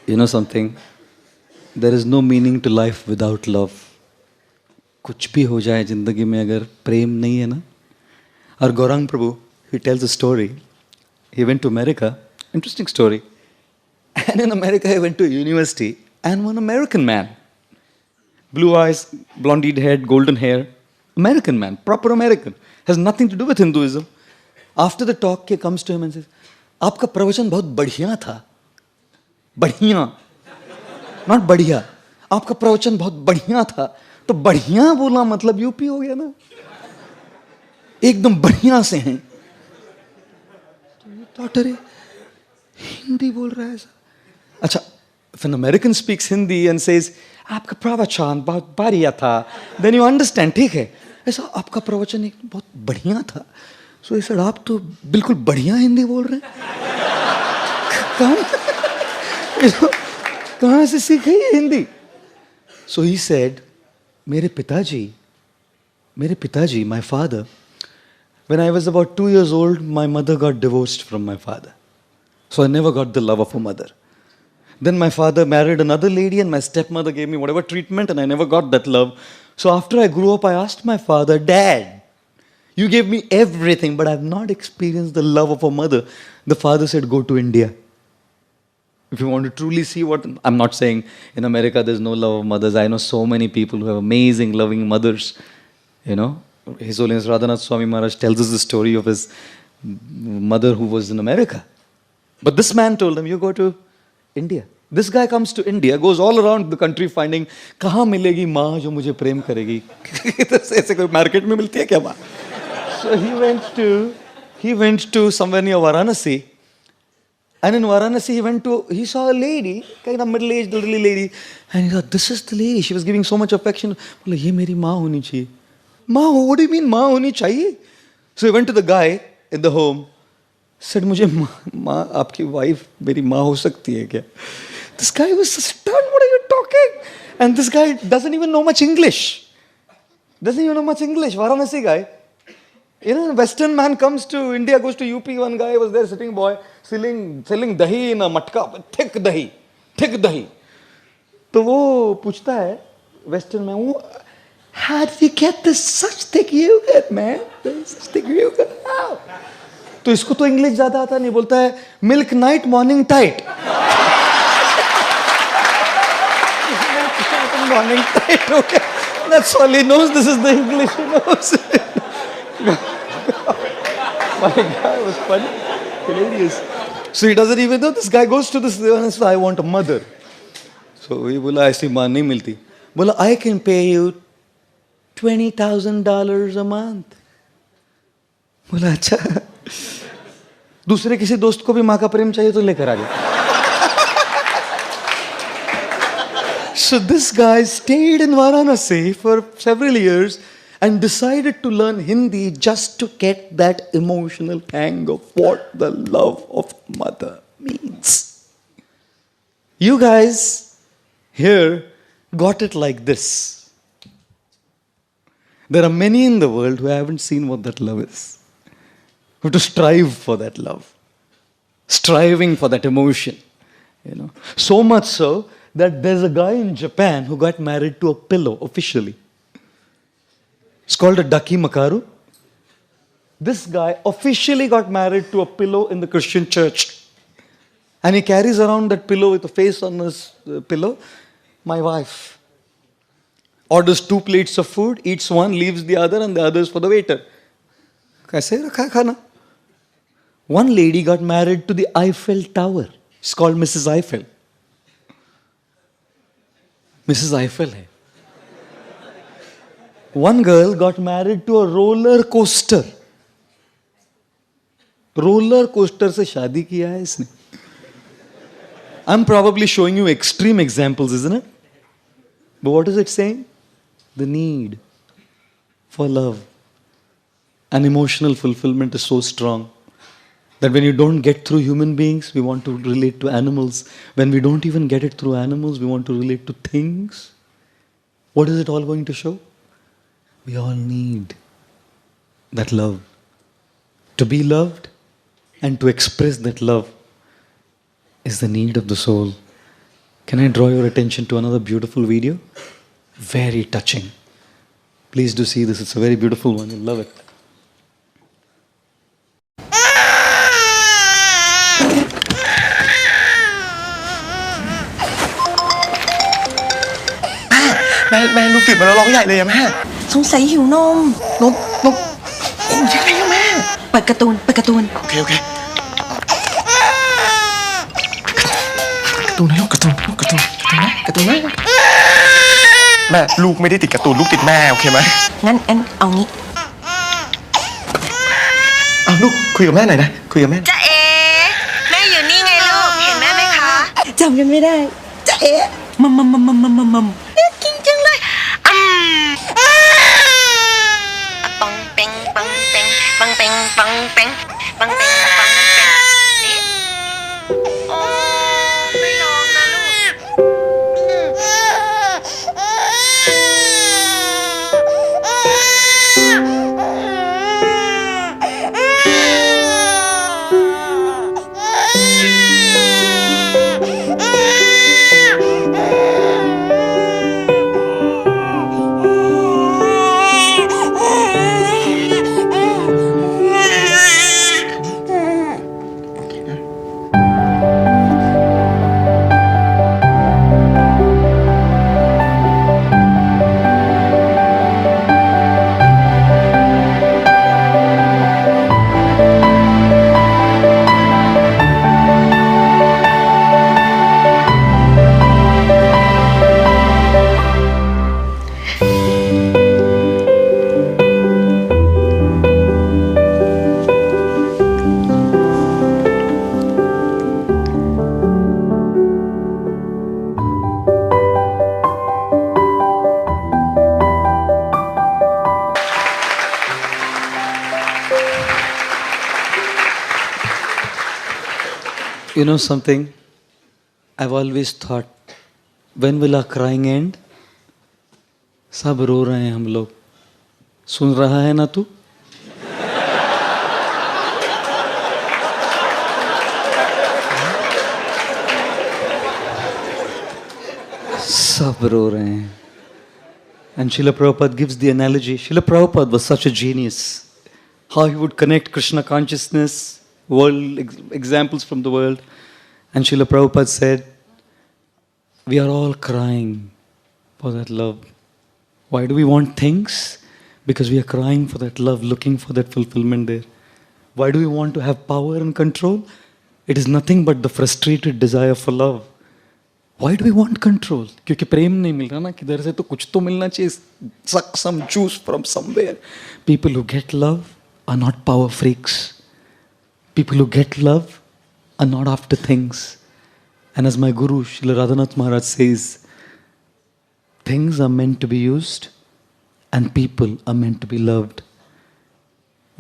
You know something? There is no meaning to life without love. कुछ भी हो जाए जिंदगी में अगर प्रेम नहीं है ना. और गौरांग प्रभु, he tells a story. He went to America. Interesting story. And in America he went to university and one American man. Blue eyes, blonde head, golden hair. American man, proper American. Has nothing to do with Hinduism. After the talk, he comes to him and says, आपका प्रवचन बहुत बढ़िया था. बढ़िया. Not बढ़िया. आपका प्रवचन बहुत बढ़िया था. तो बढ़िया बोला मतलब यूपी हो गया ना. एकदम बढ़िया से हैं. तो अरे हिंदी बोल रहा है ऐसा. अच्छा, if an American speaks Hindi and says, आपका प्रवचन बहुत बढ़िया था, then you understand, ठीक है. ऐसा आपका प्रवचन एक बहुत बढ़िया था. So he said, आप तो बिल्कुल बढ़िया हिंदी बोल रहे हैं. कहाँ से सीखे ये हिंदी? So he said, मेरे पिताजी, my father, when I was about 2 years old, my mother got divorced from my father. So I never got the love of a mother. Then my father married another lady and my stepmother gave me whatever treatment and I never got that love. So after I grew up, I asked my father, Dad, you gave me everything, but I've not experienced the love of a mother. The father said, go to India. If you want to truly see what, I'm not saying in America there's no love of mothers. I know so many people who have amazing, loving mothers. His Holiness Radhanath Swami Maharaj tells us the story of his mother who was in America. But this man told him, you go to India. This guy comes to India, goes all around the country finding, कहाँ मिलेगी माँ जो मुझे प्रेम करेगी? ऐसे कोई market में मिलती है क्या माँ? So he went to somewhere near Varanasi. And in Varanasi, he saw a lady, kind of middle-aged elderly lady. And he thought, this is the lady. She was giving so much affection. बोले, ये मेरी माँ होनी चाहिए. माँ, what do you mean माँ होनी चाहिए? So he went to the guy in the home. Said, मुझे माँ, आपकी wife मेरी माँ हो सकती है क्या? This guy was stunned. What are you talking? And this guy doesn't even know much English. Varanasi guy. A Western man comes to India, goes to UP. One guy was there, sitting boy, selling dahi in a matka, thick dahi. तो वो पूछता है Western man, how did you get this such thick yogurt, man? Such thick yogurt, how? तो इसको तो English ज्यादा आता नहीं, बोलता है milk night morning tight. Morning tight, okay. That's all he knows. This is the English he knows. My guy was funny, hilarious. So he doesn't even know. This guy goes to this and says, I want a mother. So he बोला ऐसी माँ नहीं मिलती. बोला I can pay you $20,000 a month. बोला अच्छा. दूसरे किसी दोस्त को भी माँ का प्रेम चाहिए तो लेकर आ गया. So this guy stayed in Varanasi for several years and decided to learn Hindi just to get that emotional hang of what the love of mother means. You guys here got it like this. There are many in the world who haven't seen what that love is, who have to strive for that love, striving for that emotion. So much so that there's a guy in Japan who got married to a pillow officially. It's called a Daki Makaru. This guy officially got married to a pillow in the Christian church. And he carries around that pillow with a face on his pillow. My wife orders 2 plates of food, eats one, leaves the other, and the other is for the waiter. Kaise rakha khana? One lady got married to the Eiffel Tower. It's called Mrs. Eiffel. Mrs. Eiffel hai. One girl got married to a roller coaster. Roller coaster se shaadi kiya hai isne. I'm probably showing you extreme examples, isn't it? But what is it saying? The need for love and emotional fulfillment is so strong that when you don't get through human beings, we want to relate to animals. When we don't even get it through animals, we want to relate to things. What is it all going to show? We all need that love. To be loved and to express that love is the need of the soul. Can I draw your attention to another beautiful video? Very touching. Please do see this. It's a very beautiful one. You'll love it.แม่ลูกตื่นมาแล้วร้องใหญ่เลยอะแม่ สงสัยหิวนม นมโอ้ยยังไงอะแม่ เปิดการ์ตูน โอเคการ์ตูนนะลูกการ์ตูนแม่ลูกไม่ได้ติดการ์ตูนลูกติดแม่โอเคไหม งั้นเอางี้ อ้าวลูกคุยกับแม่หน่อยนะคุยกับแม่ จ๊ะเอ๋แม่อยู่นี่ไงลูก เห็นแม่ไหมคะ จำกันไม่ได้จะเอ๊ะมัม กินจังเลยปังเป็งปังเป็งปังเป็งปังเป็งปังเป็งปังเป็งนี่โอ้ไม่ร้องนะลูก You know something? I've always thought, when will our crying end? सब रो रहे हैं हम लोग. सुन रहा है ना तू? सब रो रहे हैं. And Srila Prabhupada gives the analogy. Srila Prabhupada was such a genius. How he would connect Krishna consciousness, world examples from the world. And Srila Prabhupada said, we are all crying for that love. Why do we want things? Because we are crying for that love, looking for that fulfillment there. Why do we want to have power and control? It is nothing but the frustrated desire for love. Why do we want control? क्योंकि प्रेम नहीं मिल रहा ना किधर से तो कुछ तो मिलना चाहिए. Suck some juice from somewhere. People who get love are not power freaks. People who get love are not after things. And as my Guru Srila Radhanath Maharaj says, things are meant to be used and people are meant to be loved.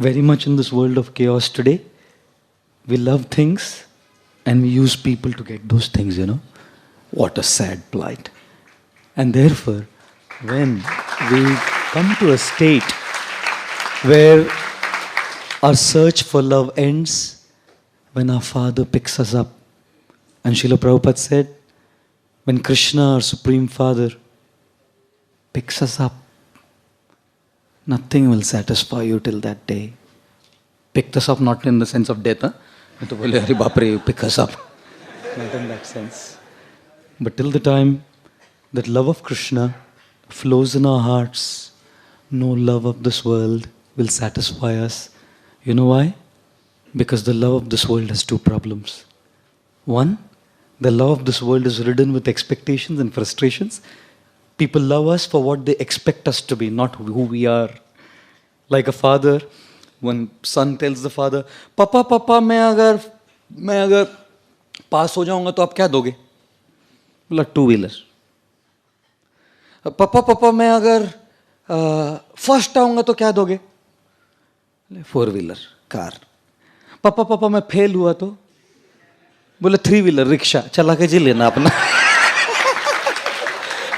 Very much in this world of chaos today, we love things and we use people to get those things, What a sad plight. And therefore, when we come to a state where our search for love ends, when our Father picks us up. And Srila Prabhupada said, when Krishna, our Supreme Father, picks us up, nothing will satisfy you till that day. Picked us up not in the sense of death, to bole, "Arey baap re, you pick us up." Not in that sense. But till the time that love of Krishna flows in our hearts, no love of this world will satisfy us. You know why? Because the love of this world has two problems. One, the love of this world is ridden with expectations and frustrations. People love us for what they expect us to be, not who we are. Like a father, one son tells the father, "Papa, Papa, मैं अगर पास हो जाऊंगा तो आप क्या दोगे?" बोला, "2-wheeler." "Papa, Papa, मैं अगर फर्स्ट आऊंगा तो क्या दोगे?" 4-wheeler, car. "Papa, Papa, मैं फेल हुआ तो?" बोले, 3-wheeler, रिक्शा. चला के जी लेना अपना.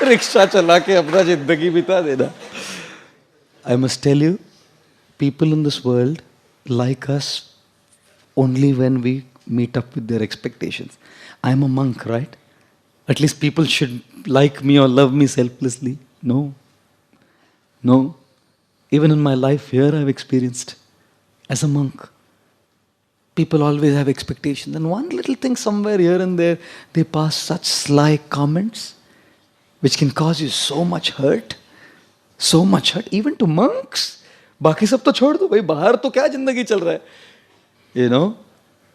रिक्शा चला के अपना जिंदगी बिता देना. I must tell you, people in this world like us only when we meet up with their expectations. I'm a monk, right? At least people should like me or love me selflessly. No. No. Even in my life here, I've experienced as a monk. People always have expectations. And one little thing somewhere here and there, they pass such sly comments which can cause you so much hurt. So much hurt. Even to monks. बाकी सब तो छोड़ दो भाई, बाहर तो क्या जिंदगी चल रहा है?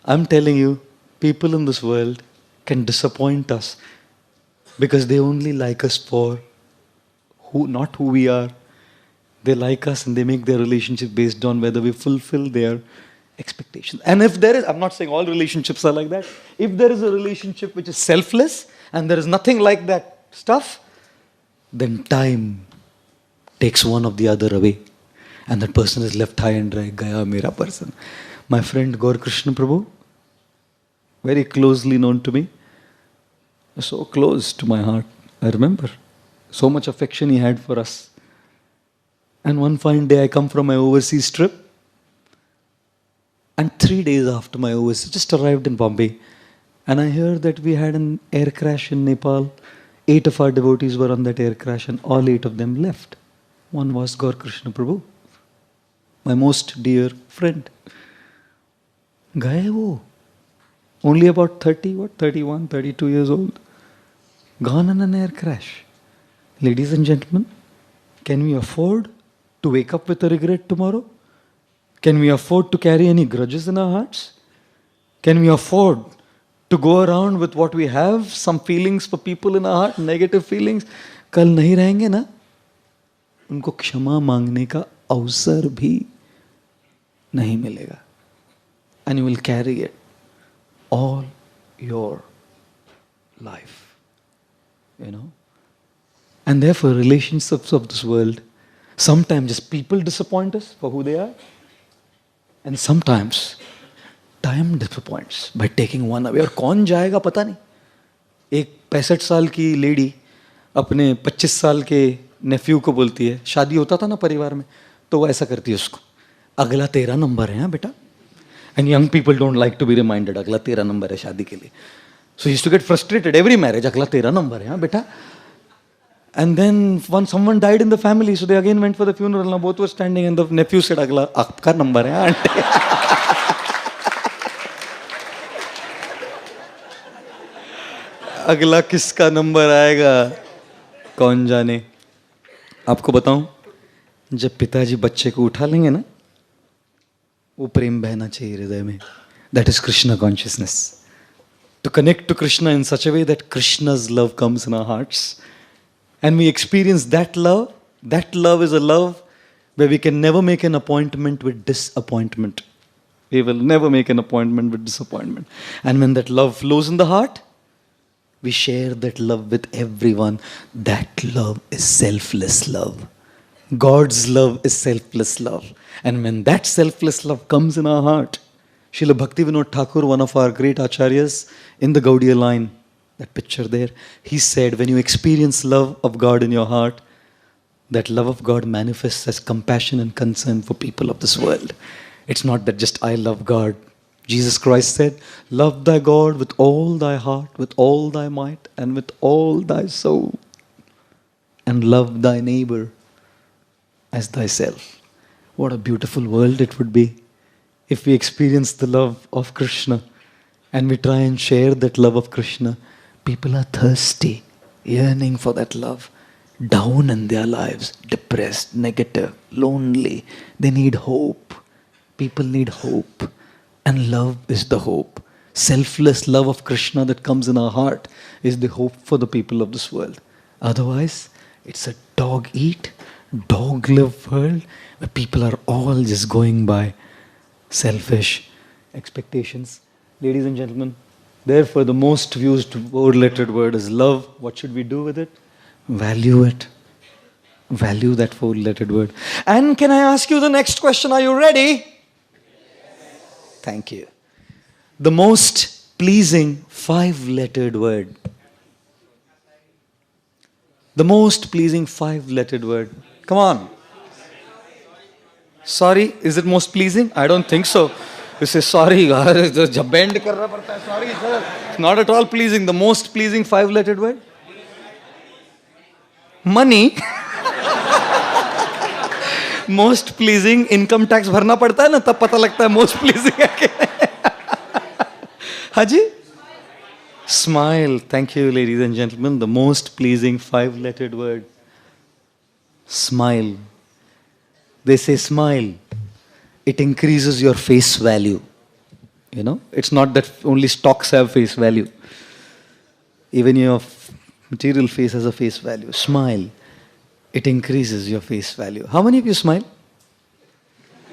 I'm telling you, people in this world can disappoint us because they only like us for not who we are. They like us and they make their relationship based on whether we fulfill their expectations. And if there is, I'm not saying all relationships are like that. If there is a relationship which is selfless and there is nothing like that stuff, then time takes one of the other away. And that person is left high and dry. Gaya mera person. My friend Gaur Krishna Prabhu, very closely known to me, so close to my heart. I remember so much affection he had for us. And one fine day I come from my overseas trip, and 3 days after my overseas, just arrived in Bombay, and I heard that we had an air crash in Nepal. 8 of our devotees were on that air crash and all 8 of them left. One was Gaur Krishna Prabhu, my most dear friend. Gaye wo. Only about 31, 32 years old. Gone in an air crash. Ladies and gentlemen, can we afford to wake up with a regret tomorrow? Can we afford to carry any grudges in our hearts? Can we afford to go around with what we have, some feelings for people in our heart, negative feelings? कल नहीं रहेंगे ना, उनको क्षमा मांगने का अवसर भी नहीं मिलेगा. And you will carry it all your life. And therefore, relationships of this world, sometimes just people disappoint us for who they are. And sometimes, time disappoints by taking one away. और कौन जाएगा पता नहीं. एक 65 साल की lady अपने 25 साल के नेफ्यू को बोलती है, शादी होता था ना परिवार में, तो वो ऐसा करती है उसको, अगला 13 नंबर है बेटा. And young people don't like to be reminded, अगला 13 नंबर है शादी के लिए. So he used to get frustrated every marriage, अगला 13 नंबर है बेटा. And then once someone died in the family, so they again went for the funeral. Now both were standing and the nephew said, अगला आपका number है aunty. अगला किसका number आएगा कौन जाने. आपको बताऊं, जब पिताजी बच्चे को उठा लेंगे ना, वो प्रेम बहना चाहिए हृदय में. That is Krishna consciousness. To connect to Krishna in such a way that Krishna's love comes in our hearts. And we experience that love. That love is a love where we can never make an appointment with disappointment. We will never make an appointment with disappointment. And when that love flows in the heart, we share that love with everyone. That love is selfless love. God's love is selfless love. And when that selfless love comes in our heart, Srila Bhaktivinoda Thakur, one of our great acharyas in the Gaudiya line, that picture there, he said, when you experience love of God in your heart, that love of God manifests as compassion and concern for people of this world. It's not that just I love God. Jesus Christ said, love thy God with all thy heart, with all thy might, and with all thy soul. And love thy neighbor as thyself. What a beautiful world it would be if we experience the love of Krishna and we try and share that love of Krishna. People are thirsty, yearning for that love, down in their lives, depressed, negative, lonely. They need hope. People need hope. And love is the hope. Selfless love of Krishna that comes in our heart is the hope for the people of this world. Otherwise, it's a dog-eat, dog-live world where people are all just going by selfish expectations. Ladies and gentlemen, therefore the most used four-lettered word is love. What should we do with it? Value it. Value that four-lettered word. And can I ask you the next question? Are you ready? Thank you. The most pleasing five-lettered word. The most pleasing five-lettered word. Come on. Sorry, is it most pleasing? I don't think so. You say sorry, jab bend karna padta hai. Sorry, sir. It's not at all pleasing. The most pleasing five-lettered word. Money. Most pleasing income tax भरना पड़ता है ना, तब पता लगता है most pleasing है कि हाँ जी? Smile. Thank you, ladies and gentlemen. The most pleasing five-lettered word. Smile. They say smile. It increases your face value. You know, it's not that only stocks have face value. Even your material face has a face value. Smile. It increases your face value. How many of you smile?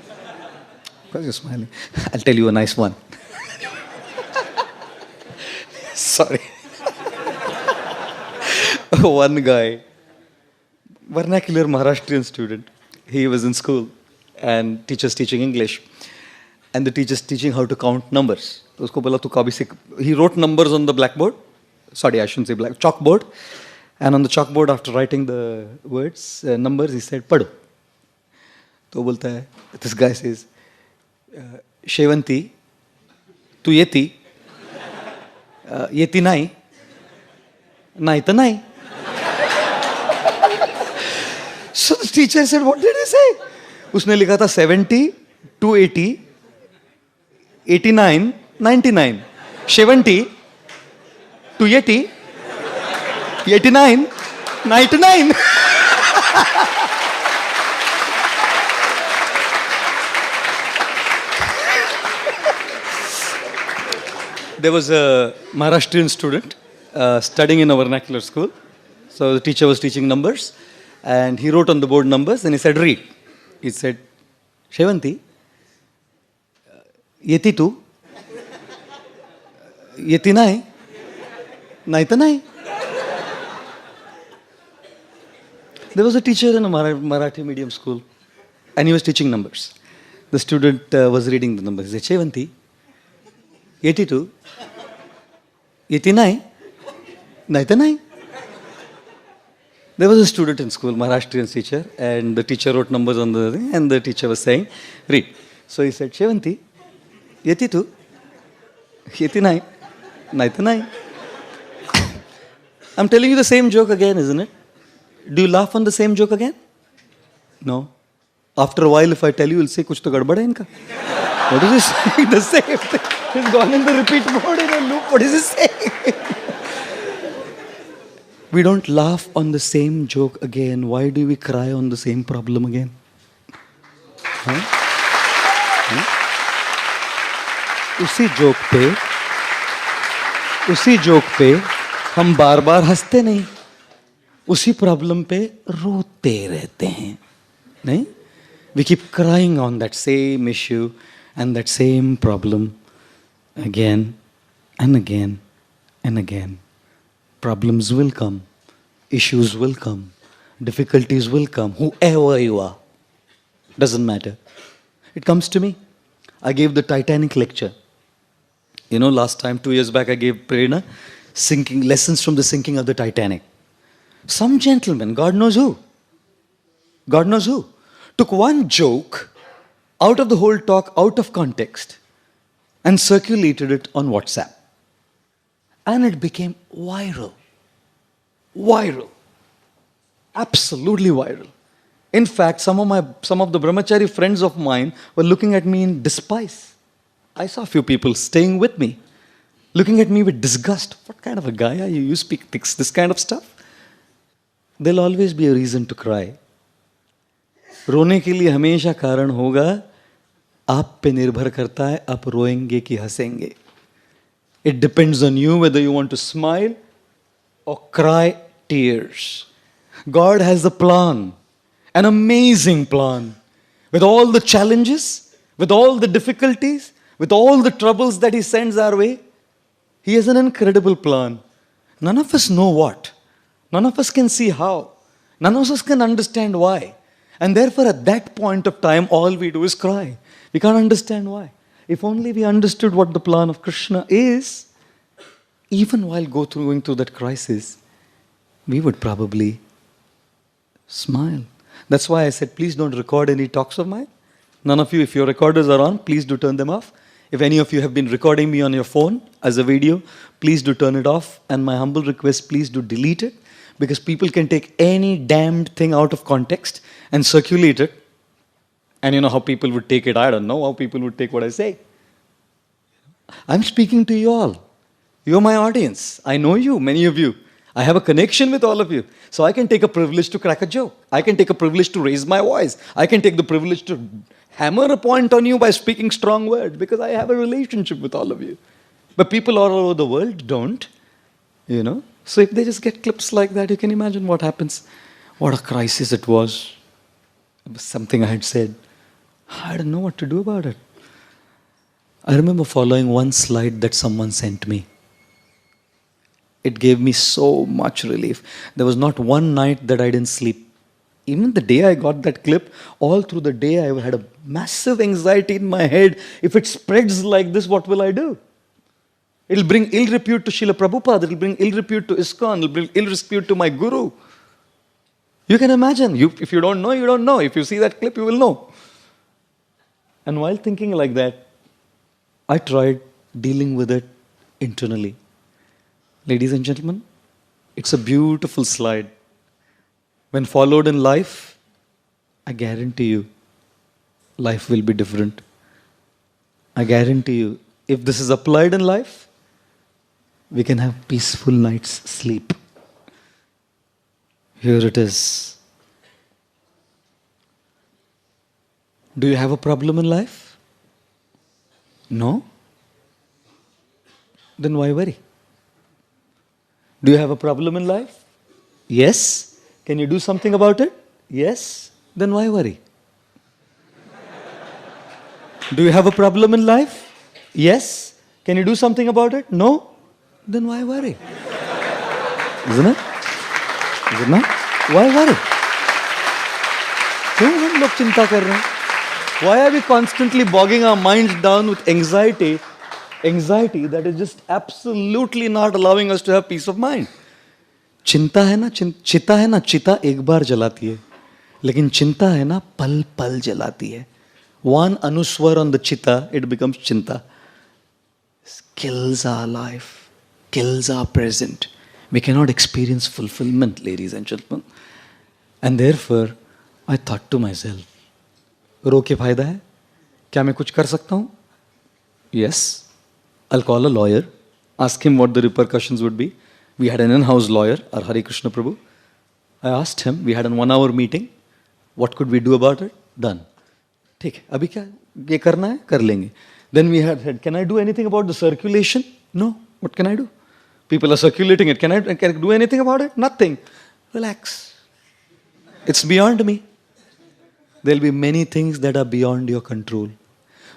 Of course you're smiling. I'll tell you a nice one. Sorry. One guy, vernacular Maharashtrian student, he was in school and teacher's teaching English. And the teacher's teaching how to count numbers. तो उसको बोला तू कभी से, he wrote numbers on the blackboard. Sorry, I shouldn't say black, chalkboard. And on the chalkboard, after writing the words, numbers, he said, "Padho." तो बोलता है, this guy says, "Shevanti, tu yeti, yeti nai, nai ta nai." So the teacher said, "What did he say?" उसने लिखा था 70, 280, 89, 99. 70, 280, 89, 99. There was a Maharashtrian student studying in a vernacular school. So the teacher was teaching numbers and he wrote on the board numbers and he said, "Read." He said, "Shevanti, yeti tu, yeti nai, nai ta nai." There was a teacher in a Marathi medium school and he was teaching numbers. The student was reading the numbers. He said, "Shevanti, 82, 89, 99." There was a student in school, Maharashtrian teacher, and the teacher wrote numbers on the thing, and the teacher was saying, "Read." So he said, "Shevanti, 82, 89, 99." I'm telling you the same joke again, isn't it? Do you laugh on the same joke again? No. After a while, if I tell you, you'll say, "Kuch to gadbad hai inka." What is he saying? The same thing. He's gone in the repeat mode in a loop. What is he saying? We don't laugh on the same joke again. Why do we cry on the same problem again? Huh? उसी joke पे हम बार बार हंसते नहीं, उसी problem पे रोते रहते हैं, नहीं? We keep crying on that same issue and that same problem again and again and again. Problems will come, issues will come, Difficulties will come, whoever you are. Doesn't matter. It comes to me. I gave the Titanic lecture. You know, last time, 2 years back, I gave Prerna sinking lessons from the sinking of the Titanic. Some gentleman, God knows who, took one joke out of the whole talk, out of context, and circulated it on WhatsApp. And it became viral. Viral. Absolutely viral. In fact, some of the brahmachari friends of mine were looking at me in despise. I saw a few people staying with me, looking at me with disgust. What kind of a guy are you? You speak this kind of stuff? There'll always be a reason to cry. रोने के लिए हमेशा कारण होगा. आप पे निर्भर करता है आप रोएंगे कि हंसेंगे. It depends on you whether you want to smile or cry tears. God has a plan, an amazing plan. With all the challenges, with all the difficulties, with all the troubles that He sends our way, He has an incredible plan. None of us know what. None of us can see how. None of us can understand why. And therefore, at that point of time, all we do is cry. We can't understand why. If only we understood what the plan of Krishna is, even while going through that crisis, we would probably smile. That's why I said, please don't record any talks of mine. None of you, if your recorders are on, please do turn them off. If any of you have been recording me on your phone as a video, please do turn it off. And my humble request, please do delete it. Because people can take any damned thing out of context and circulate it. And you know how people would take it. I don't know how people would take what I say. I'm speaking to you all. You're my audience. I know you, many of you. I have a connection with all of you. So I can take a privilege to crack a joke. I can take a privilege to raise my voice. I can take the privilege to hammer a point on you by speaking strong words because I have a relationship with all of you. But people all over the world don't, you know. So if they just get clips like that, you can imagine what happens. What a crisis it was. It was something I had said. I didn't know what to do about it. I remember following one slide that someone sent me. It gave me so much relief. There was not one night that I didn't sleep. Even the day I got that clip, all through the day I had a massive anxiety in my head. If it spreads like this, what will I do? It'll bring ill repute to Srila Prabhupada. It'll bring ill repute to ISKCON. It'll bring ill repute to my guru. You can imagine. If you don't know, you don't know. If you see that clip, you will know. And while thinking like that, I tried dealing with it internally. Ladies and gentlemen, it's a beautiful slide. When followed in life, I guarantee you, life will be different. I guarantee you, if this is applied in life, we can have peaceful night's sleep. Here it is. Do you have a problem in life? No? Then why worry? Do you have a problem in life? Yes. Can you do something about it? Yes. Then why worry? Do you have a problem in life? Yes. Can you do something about it? No. Then why worry? Isn't it? Is it not? Why worry? क्यों हम लोग चिंता कर रहे हैं? Why are we constantly bogging our minds down with anxiety? Anxiety that is just absolutely not allowing us to have peace of mind. चिंता है ना, चिता है ना, चिता एक बार जलाती है, लेकिन चिंता है ना पल पल जलाती है. One anuswar on the chita, it becomes chinta. Kills our life, kills our present. We cannot experience fulfillment, ladies and gentlemen. And therefore, I thought to myself, रो के फायदा है? क्या मैं कुछ कर सकता हूँ? Yes. I'll call a lawyer, ask him what the repercussions would be. We had an in-house lawyer, our Hare Krishna Prabhu. I asked him, we had a 1-hour meeting. What could we do about it? Done. ठीक है, अभी क्या ये करना है? कर लेंगे. Then we had said, can I do anything about the circulation? No. What can I do? People are circulating it. Can I do anything about it? Nothing. Relax. It's beyond me. There'll be many things that are beyond your control.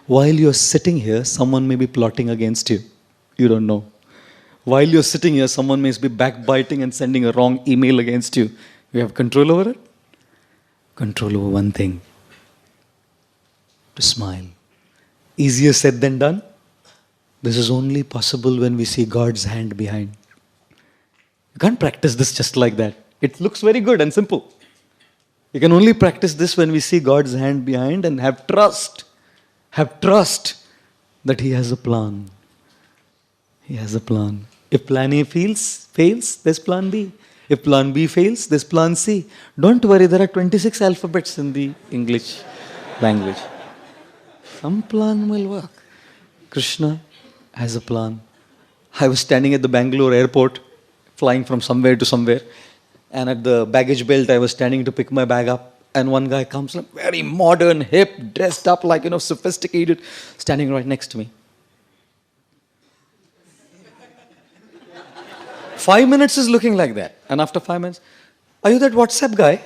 While you're sitting here, someone may be plotting against you. You don't know. While you're sitting here, someone may be backbiting and sending a wrong email against you. We have control over it? Control over one thing. To smile. Easier said than done. This is only possible when we see God's hand behind. You can't practice this just like that. It looks very good and simple. You can only practice this when we see God's hand behind and have trust. Have trust that He has a plan. He has a plan. If plan A fails, there's plan B. If plan B fails, there's plan C. Don't worry, there are 26 alphabets in the English language. Some plan will work. Krishna has a plan. I was standing at the Bangalore airport, flying from somewhere to somewhere. And at the baggage belt, I was standing to pick my bag up. And one guy comes, like, very modern, hip, dressed up, like, sophisticated, standing right next to me. 5 minutes is looking like that. And after 5 minutes, are you that WhatsApp guy?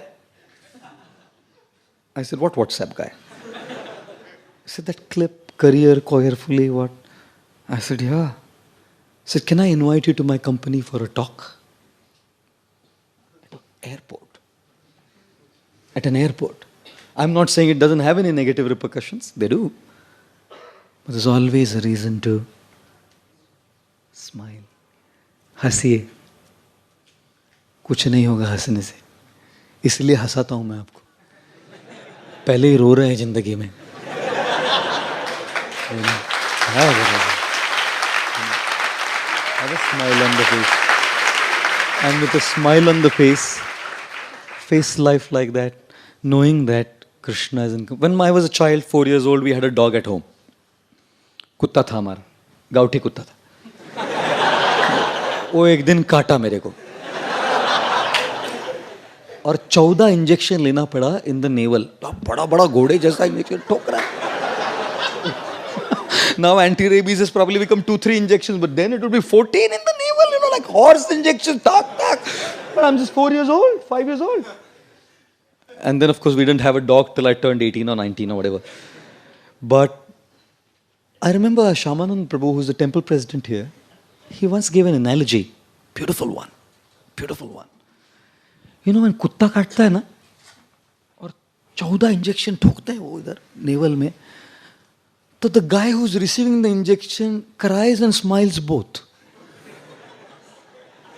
I said, what WhatsApp guy? He said, that clip, career, choirfully, what? I said, yeah. He said, can I invite you to my company for a talk? At an airport. At an airport. I'm not saying it doesn't have any negative repercussions. They do. But there's always a reason to smile. हंसिए कुछ नहीं होगा हंसने से इसलिए हंसाता हूं मैं आपको पहले ही रो रहे हैं जिंदगी में Have a smile on the face and with a smile on the face life like that knowing that Krishna is in when I was a child 4 years old we had a dog at home कुत्ता था हमारा गाउठी कुत्ता था वो एक दिन काटा मेरे को और 14 इंजेक्शन लेना पड़ा इन द नेवल बड़ा बड़ा घोड़े जैसा इंजेक्शन ठोक रहा है now anti-rabies has probably become 2-3 injections but then it would be 14 in the navel like horse injections tak but I'm just 4 years old 5 years old and then of course we didn't have a dog till I turned 18 or 19 or whatever but I remember Shamanand Prabhu who's the temple president here he once gave an analogy, beautiful one. When कुत्ता काटता है ना और 14 injection ठोकता है वो इधर naval में तो the guy who's receiving the injection cries and smiles both.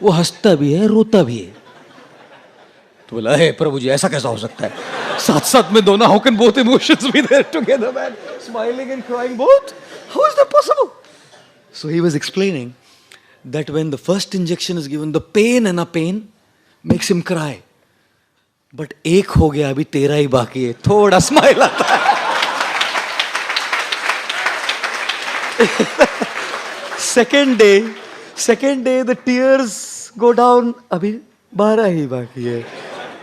वो हंसता भी है रोता भी है तो बोला हे प्रभु जी ऐसा कैसा हो सकता है साथ में दोनों how can both emotions be there together man smiling and crying both how is that possible so he was explaining that when the first injection is given, the pain and a pain makes him cry. But एक हो गया अभी 13 ही बाकी है थोड़ा smile आता है second day the tears go down अभी 12 ही बाकी है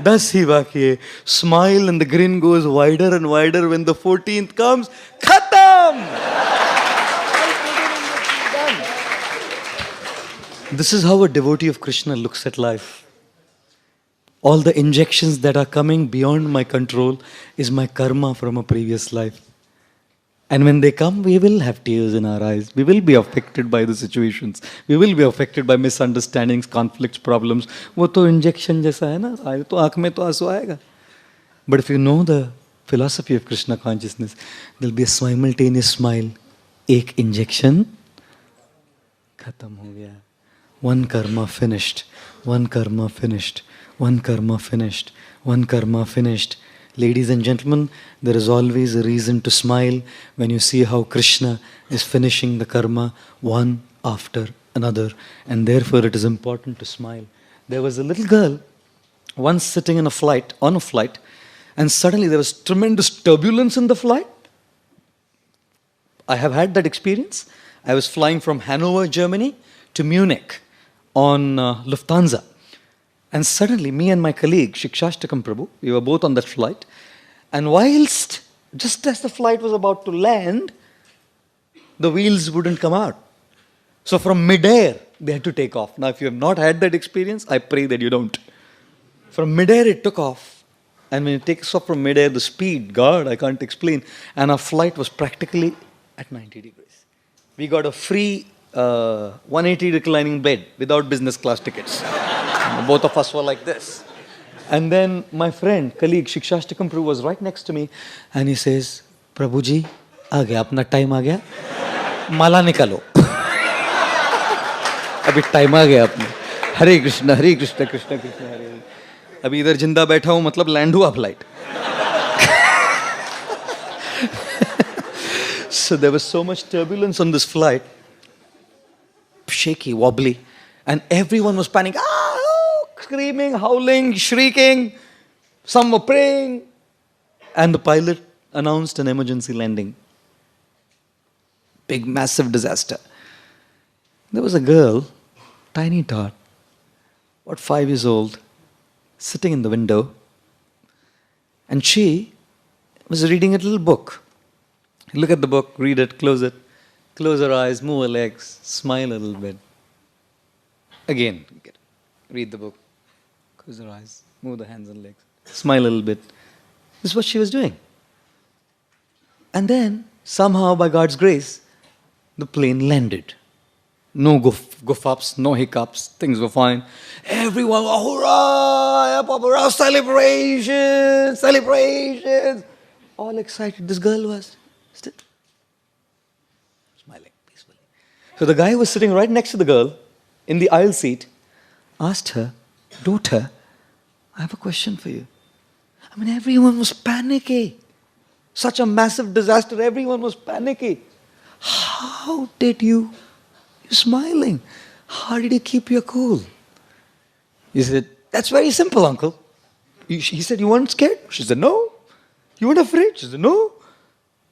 10 ही बाकी है smile and the grin goes wider and wider when the 14th comes खत्म This is how a devotee of Krishna looks at life. All the injections that are coming beyond my control is my karma from a previous life. And when they come, we will have tears in our eyes. We will be affected by the situations. We will be affected by misunderstandings, conflicts, problems. वो तो injection जैसा है ना, आए तो आँख में तो आंसू आएगा. But if you know the philosophy of Krishna consciousness, there will be a simultaneous smile. एक injection, खत्म हो गया. One karma finished, one karma finished, one karma finished, one karma finished. Ladies and gentlemen, there is always a reason to smile when you see how Krishna is finishing the karma one after another. And therefore it is important to smile. There was a little girl once sitting on a flight, and suddenly there was tremendous turbulence in the flight. I have had that experience. I was flying from Hanover, Germany to Munich on Lufthansa. And suddenly, me and my colleague, Shikshashtakam Prabhu, we were both on that flight. And whilst, just as the flight was about to land, the wheels wouldn't come out. So from midair, they had to take off. Now, if you have not had that experience, I pray that you don't. From midair, it took off. And when it takes off from midair, the speed, God, I can't explain. And our flight was practically at 90 degrees. We got a free 180 reclining bed without business class tickets. Both of us were like this. And then my friend, colleague, Shikshashtakam Prabhu was right next to me and he says, Prabhu ji, आ गया, अपना time आ गया, माला निकालो. अभी time आ गया अपने. हरे कृष्ण कृष्ण कृष्ण हरे हरे. अभी इधर जिंदा बैठा हूँ, मतलब लैंड हुआ flight. So there was so much turbulence on this flight, shaky, wobbly, and everyone was panicking, screaming, howling, shrieking. Some were praying, and the pilot announced an emergency landing. Big, massive disaster. There was a girl, tiny tot, about 5 years old, sitting in the window, and she was reading a little book. Look at the book, read it, close her eyes, move her legs, smile a little bit. Again, read the book, close her eyes, move the hands and legs, smile a little bit. This is what she was doing. And then, somehow, by God's grace, the plane landed. No goof-ups, no hiccups, things were fine. Everyone, hurrah, hurrah, celebrations, celebrations. All excited. This girl was still smiling peacefully. So the guy who was sitting right next to the girl in the aisle seat asked her, daughter, I have a question for you. I mean, everyone was panicky. Such a massive disaster, everyone was panicky. How did you? You're smiling. How did you keep your cool? He said, that's very simple, uncle. He said, you weren't scared? She said, no. You weren't afraid? She said, no.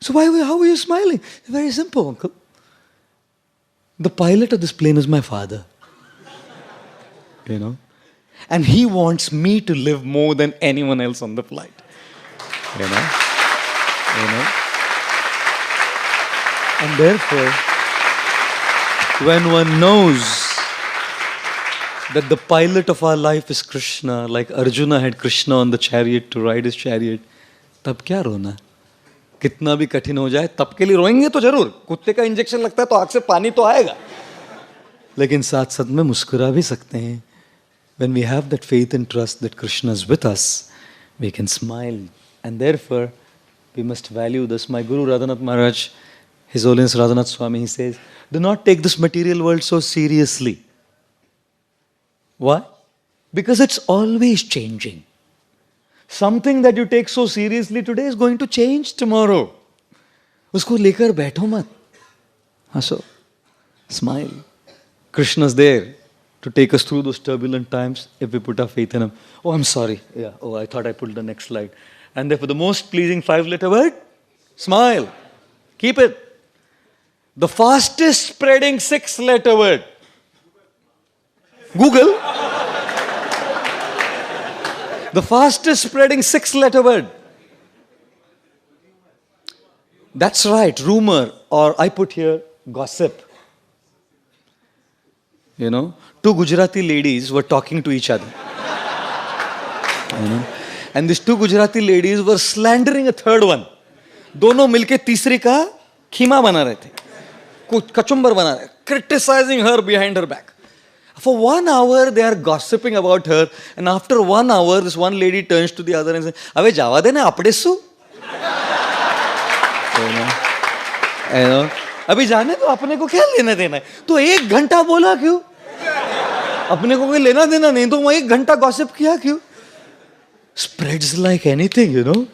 So how were you smiling? Very simple, uncle. The pilot of this plane is my father. You know? And he wants me to live more than anyone else on the flight. You know? And therefore, when one knows that the pilot of our life is Krishna, like Arjuna had Krishna on the chariot to ride his chariot, तब क्या रोना? कितना भी कठिन हो जाए, तब के लिए रोएंगे तो जरूर. कुत्ते का इंजेक्शन लगता है तो आँख से पानी तो आएगा. लेकिन साथ-साथ में मुस्कुरा भी सकते हैं. When we have that faith and trust that Krishna is with us, we can smile. And therefore, we must value this. My Guru Radhanath Maharaj, His Holiness Radhanath Swami, he says, do not take this material world so seriously. Why? Because it's always changing. Something that you take so seriously today is going to change tomorrow. उसको लेकर बैठो मत. हंसो. Smile. Krishna's there to take us through those turbulent times if we put our faith in Him. Oh, I'm sorry. Yeah. Oh, I thought I put the next slide. And therefore, the most pleasing 5-letter word, smile. Keep it. The fastest spreading 6-letter word, Google. The fastest spreading 6-letter word. That's right, rumor, or I put here, gossip. You know, 2 Gujarati ladies were talking to each other. You know? And these 2 Gujarati ladies were slandering a third one. दोनों मिलके तीसरी का खीमा बना रहे थे. कचुम्बर बना रहे. Criticizing her behind her back. For 1 hour they are gossiping about her, and after 1 hour this one lady turns to the other and says, "अबे जावा दे ना अपने सु." You know, अभी जाने तो अपने को क्या लेना देना है? तो 1 घंटा बोला क्यों? अपने को कोई लेना देना नहीं तो वहाँ 1 घंटा गॉसिप किया क्यों? Spreads like anything, you know.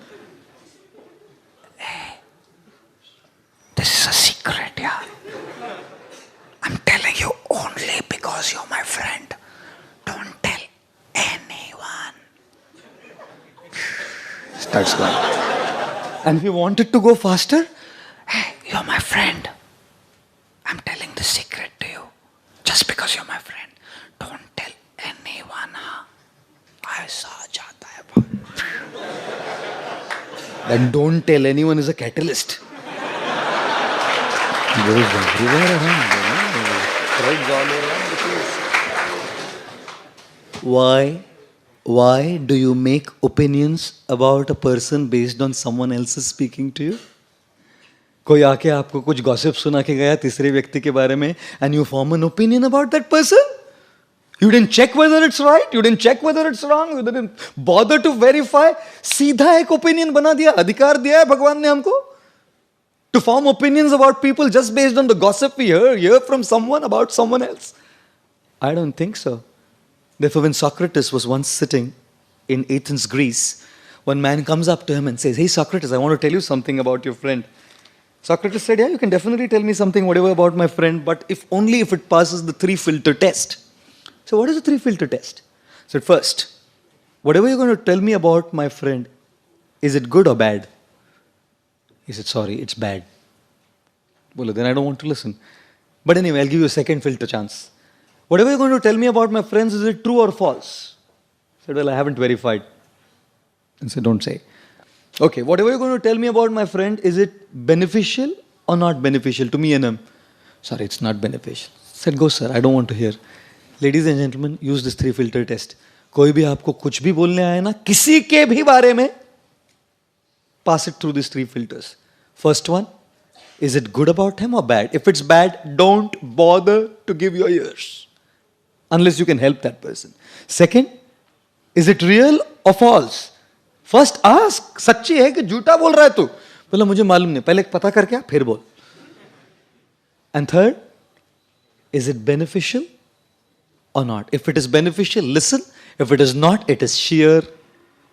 Hey, this is a secret, yeah. I'm telling you only because you're my friend. Don't tell anyone. Starts going. And if you want it to go faster, hey, you're my friend. I'm telling the secret to you. Just because you're my friend. Don't tell anyone, huh? ऐसा जाता है. Then don't tell anyone is a catalyst. Goes everywhere around. Spreads all around the place. Why do you make opinions about a person based on someone else's speaking to you? कोई आके आपको कुछ gossip सुना के गया तीसरे व्यक्ति के बारे में, and you form an opinion about that person? You didn't check whether it's right, you didn't check whether it's wrong, you didn't bother to verify. सीधा एक opinion बना दिया, अधिकार दिया है भगवान ने हमको to form opinions about people just based on the gossip we hear from someone about someone else. I don't think so. Therefore, when Socrates was once sitting in Athens, Greece, one man comes up to him and says, "Hey Socrates, I want to tell you something about your friend." Socrates said, "Yeah, you can definitely tell me something, whatever about my friend, but if it passes the 3-filter test." So what is the 3-filter test? So first, whatever you're going to tell me about my friend, is it good or bad? He said, "Sorry, it's bad." Well, then I don't want to listen. But anyway, I'll give you a second filter chance. Whatever you're going to tell me about my friends, is it true or false? I said, "Well, I haven't verified." And said, "Don't say." "Okay, whatever you're going to tell me about my friend, is it beneficial or not beneficial to me and him?" "Sorry, it's not beneficial." I said, "Go sir, I don't want to hear." Ladies and gentlemen, use this 3-filter test. कोई भी आपको कुछ भी बोलने आए ना, किसी के भी बारे में, pass it through these 3 filters. First one, is it good about him or bad? If it's bad, don't bother to give your ears. Unless you can help that person. Second, is it real or false? First ask, सच्ची है कि झूठा बोल रहा है तू? बोला मुझे मालूम नहीं, पहले पता करके आ, फिर बोल. And third, is it beneficial or not? If it is beneficial, listen. If it is not, it is sheer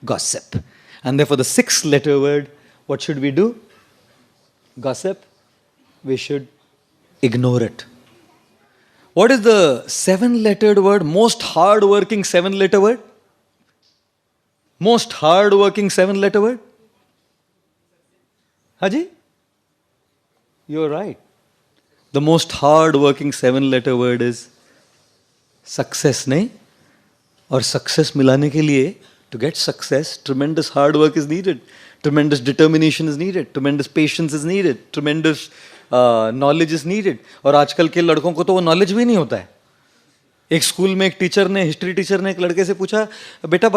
gossip. And therefore the 6-letter word, what should we do? Gossip. We should ignore it. What is the 7-lettered word? Most hard-working 7-letter word? Most hard-working 7-letter word? Haji? You're right. The most hard-working 7-letter word is success, नहीं? और success मिलाने के लिए, to get success, tremendous hard work is needed, tremendous determination is needed, tremendous patience is needed, tremendous knowledge is needed. और आजकल के लड़कों को तो वो knowledge भी नहीं होता है. एक स्कूल में एक टीचर ने, हिस्ट्री टीचर ने एक लड़के से पूछा, बेटा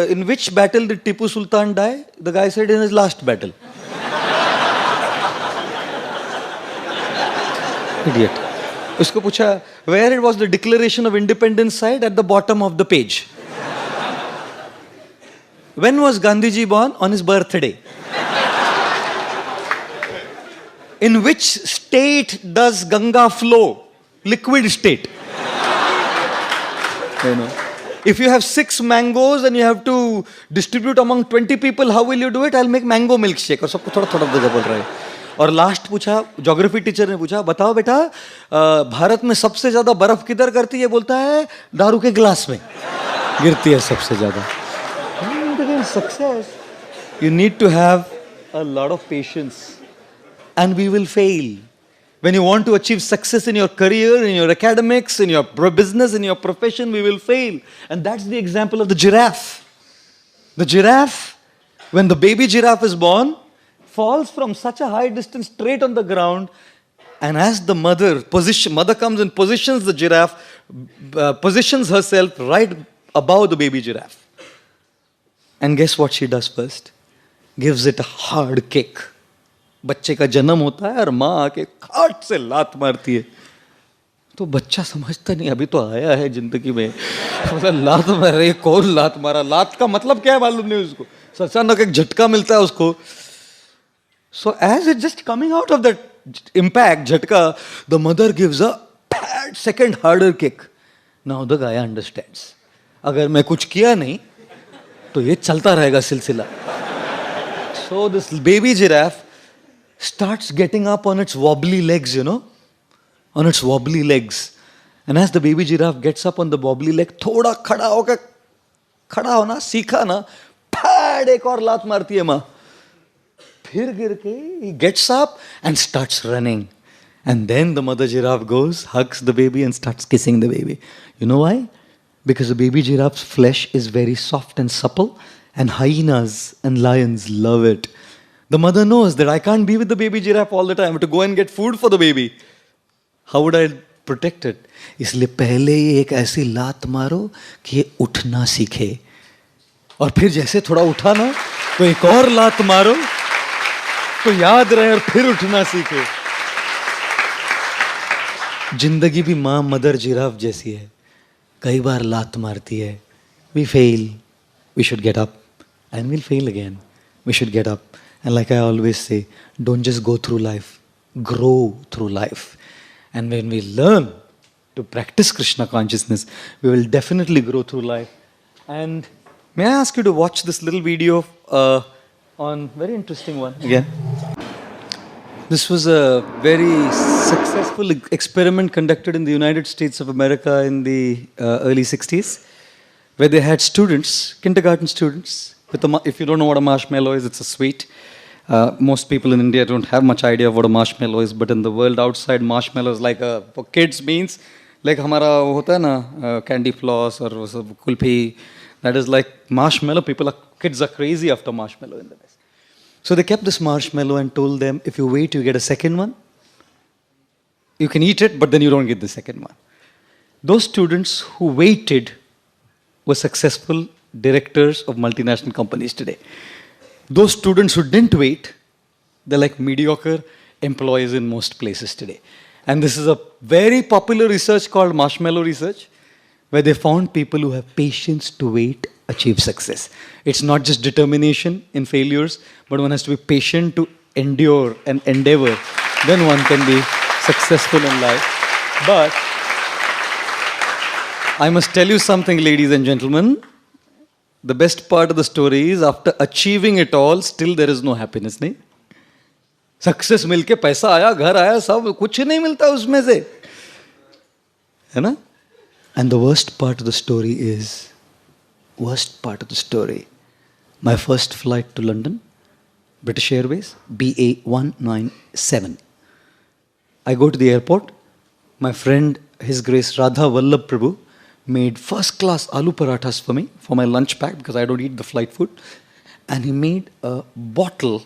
in which battle did Tipu Sultan die? The guy said, in his last battle. Idiot. उसको पूछा, where it was the Declaration of Independence side? At the bottom of the page. When was Gandhiji born? On his birthday. In which state does Ganga flow? Liquid state. You know. If you have 6 mangoes and you have to distribute among 20 people, how will you do it? I'll make mango milkshake. और सबको थोड़ा थोड़ा जगह बोल रहा है. और last पूछा, ज्योग्राफी टीचर ने पूछा, बताओ बेटा, भारत में सबसे ज्यादा बर्फ किधर करती है? बोलता है दारू के ग्लास में गिरती है सबसे ज्यादा. Success, you need to have a lot of patience, and we will fail. When you want to achieve success in your career, in your academics, in your business, in your profession, we will fail. And that's the example of the giraffe. The giraffe, when the baby giraffe is born, falls from such a high distance straight on the ground, and as the mother comes and positions the giraffe, positions herself right above the baby giraffe. And guess what she does first? Gives it a hard kick. बच्चे का जन्म होता है और माँ आके खाट से लात मारती है. तो बच्चा समझता नहीं, अभी तो आया है जिंदगी में, लात मार रही, कौन लात मारा? लात का मतलब क्या है मालूम नहीं उसको. अचानक एक झटका मिलता है उसको. So as it's just coming out of that impact, झटका, the mother gives a bad second harder kick. Now the guy understands. अगर मैं कुछ किया नहीं तो ये चलता रहेगा सिलसिला. So this baby giraffe starts getting up on its wobbly legs, you know, on its wobbly legs. And as the baby giraffe gets up on the wobbly leg, थोड़ा खड़ा होकर, खड़ा होना सीखा ना, फैड एक और लात मारती है माँ. फिर गिर के he gets up and starts running. And then the mother giraffe goes, hugs the baby and starts kissing the baby. You know why? Because the baby giraffe's flesh is very soft and supple, and hyenas and lions love it. The mother knows that I can't be with the baby giraffe all the time. I have to go and get food for the baby. How would I protect it? इसलिए पहले ही एक ऐसी लात मारो कि ये उठना सीखे. और फिर जैसे थोड़ा उठा ना, तो एक और लात मारो तो याद रहे और फिर उठना सीखे. जिंदगी भी माँ मदर जिराफ जैसी है. कई बार लात मारती है. We fail. We should get up. And we'll fail again. We should get up. And like I always say, don't just go through life. Grow through life. And when we learn to practice Krishna consciousness, we will definitely grow through life. And may I ask you to watch this little video on very interesting one again. This was a very successful experiment conducted in the United States of America in the early 60s, where they had students, kindergarten students, with if you don't know what a marshmallow is, it's a sweet. Most people in India don't have much idea of what a marshmallow is, but in the world outside, marshmallow is like for kids means like हमारा होता है ना candy floss or kulfi. That is like marshmallow. Kids are crazy after marshmallow in the West. So they kept this marshmallow and told them, if you wait, you get a second one. You can eat it, but then you don't get the second one. Those students who waited were successful directors of multinational companies today. Those students who didn't wait, they're like mediocre employees in most places today. And this is a very popular research called marshmallow research, where they found people who have patience to wait achieve success. It's not just determination in failures, but one has to be patient to endure and endeavor. Then one can be successful in life. But I must tell you something, ladies and gentlemen. The best part of the story is after achieving it all, still there is no happiness, नहीं? Success मिलके पैसा आया, घर आया, सब कुछ नहीं मिलता उसमें से, है ना? And the worst part of the story is, my first flight to London, British Airways, BA197. I go to the airport. My friend, His Grace Radha Vallabh Prabhu, made first class aloo parathas for me for my lunch pack because I don't eat the flight food. And he made a bottle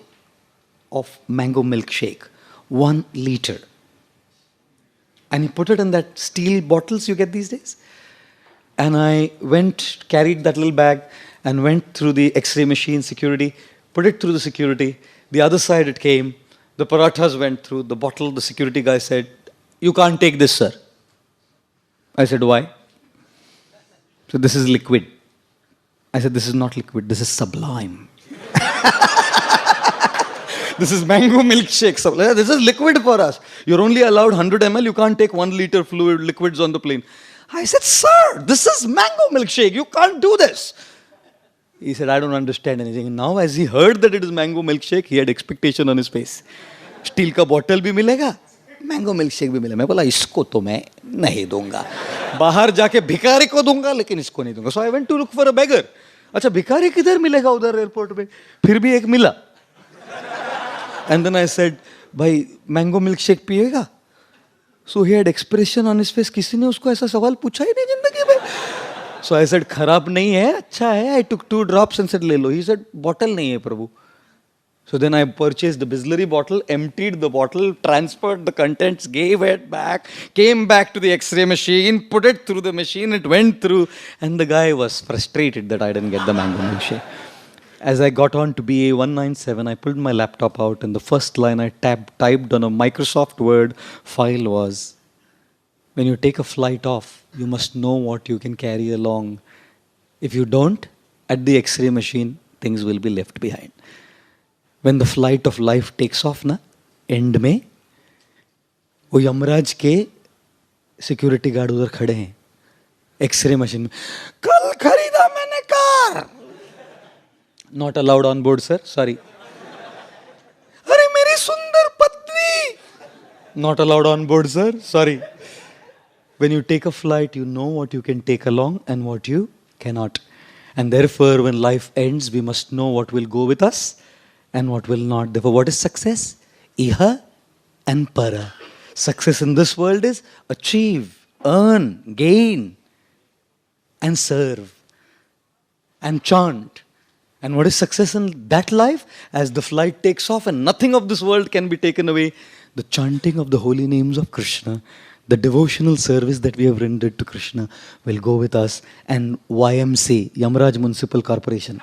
of mango milkshake, 1 liter. And he put it in that steel bottles you get these days. And I carried that little bag and went through the X-ray machine security, put it through the security. The other side it came. The parathas went through the bottle. The security guy said, "You can't take this, sir." I said, "Why?" So this is liquid. I said, "This is not liquid, this is sublime." This is mango milkshake. This is liquid for us. You're only allowed 100 ml. You can't take 1 liter fluid liquids on the plane. I said, "Sir, this is mango milkshake. You can't do this." He said, "I don't understand anything." And now as he heard that it is mango milkshake, he had expectation on his face. Steel ka bottle bhi milega, mango milkshake bhi मिलेगा. मैं बोला इसको तो मैं नहीं दूंगा. बाहर जाके भिखारी को दूंगा लेकिन इसको नहीं दूंगा. So I went to look for a beggar. अच्छा भिखारी किधर मिलेगा उधर एयरपोर्ट पे? फिर भी एक मिला. And then I said, "भाई mango milkshake पिएगा?" So he had expression on his face. किसी ने उसको ऐसा सवाल पूछा ही नहीं जिंदगी में. So I said, "खराब नहीं है, अच्छा है." I took 2 drops and said, "ले लो." He said, "Bottle नहीं है प्रभु." So then I purchased the Bisleri bottle, emptied the bottle, transferred the contents, gave it back, came back to the X-ray machine, put it through the machine, it went through, and the guy was frustrated that I didn't get the mango milkshake. As I got on to BA197, I pulled my laptop out, and the first line I typed on a Microsoft Word file was, "When you take a flight off, you must know what you can carry along. If you don't, at the X-ray machine, things will be left behind." When the flight of life takes off, na, end में वो यमराज के security guard उधर खड़े हैं x ray machine में. "कल खरीदा मैंने car." Not allowed on board, sir. Sorry. "अरे मेरी सुंदर पत्नी." Not allowed on board, sir. Sorry. When you take a flight, you know what you can take along and what you cannot. And therefore, when life ends, we must know what will go with us and what will not. Therefore, what is success? Iha and para. Success in this world is achieve, earn, gain, and serve, and chant. And what is success in that life? As the flight takes off and nothing of this world can be taken away, the chanting of the holy names of Krishna, the devotional service that we have rendered to Krishna will go with us. And YMC, Yamraj Municipal Corporation,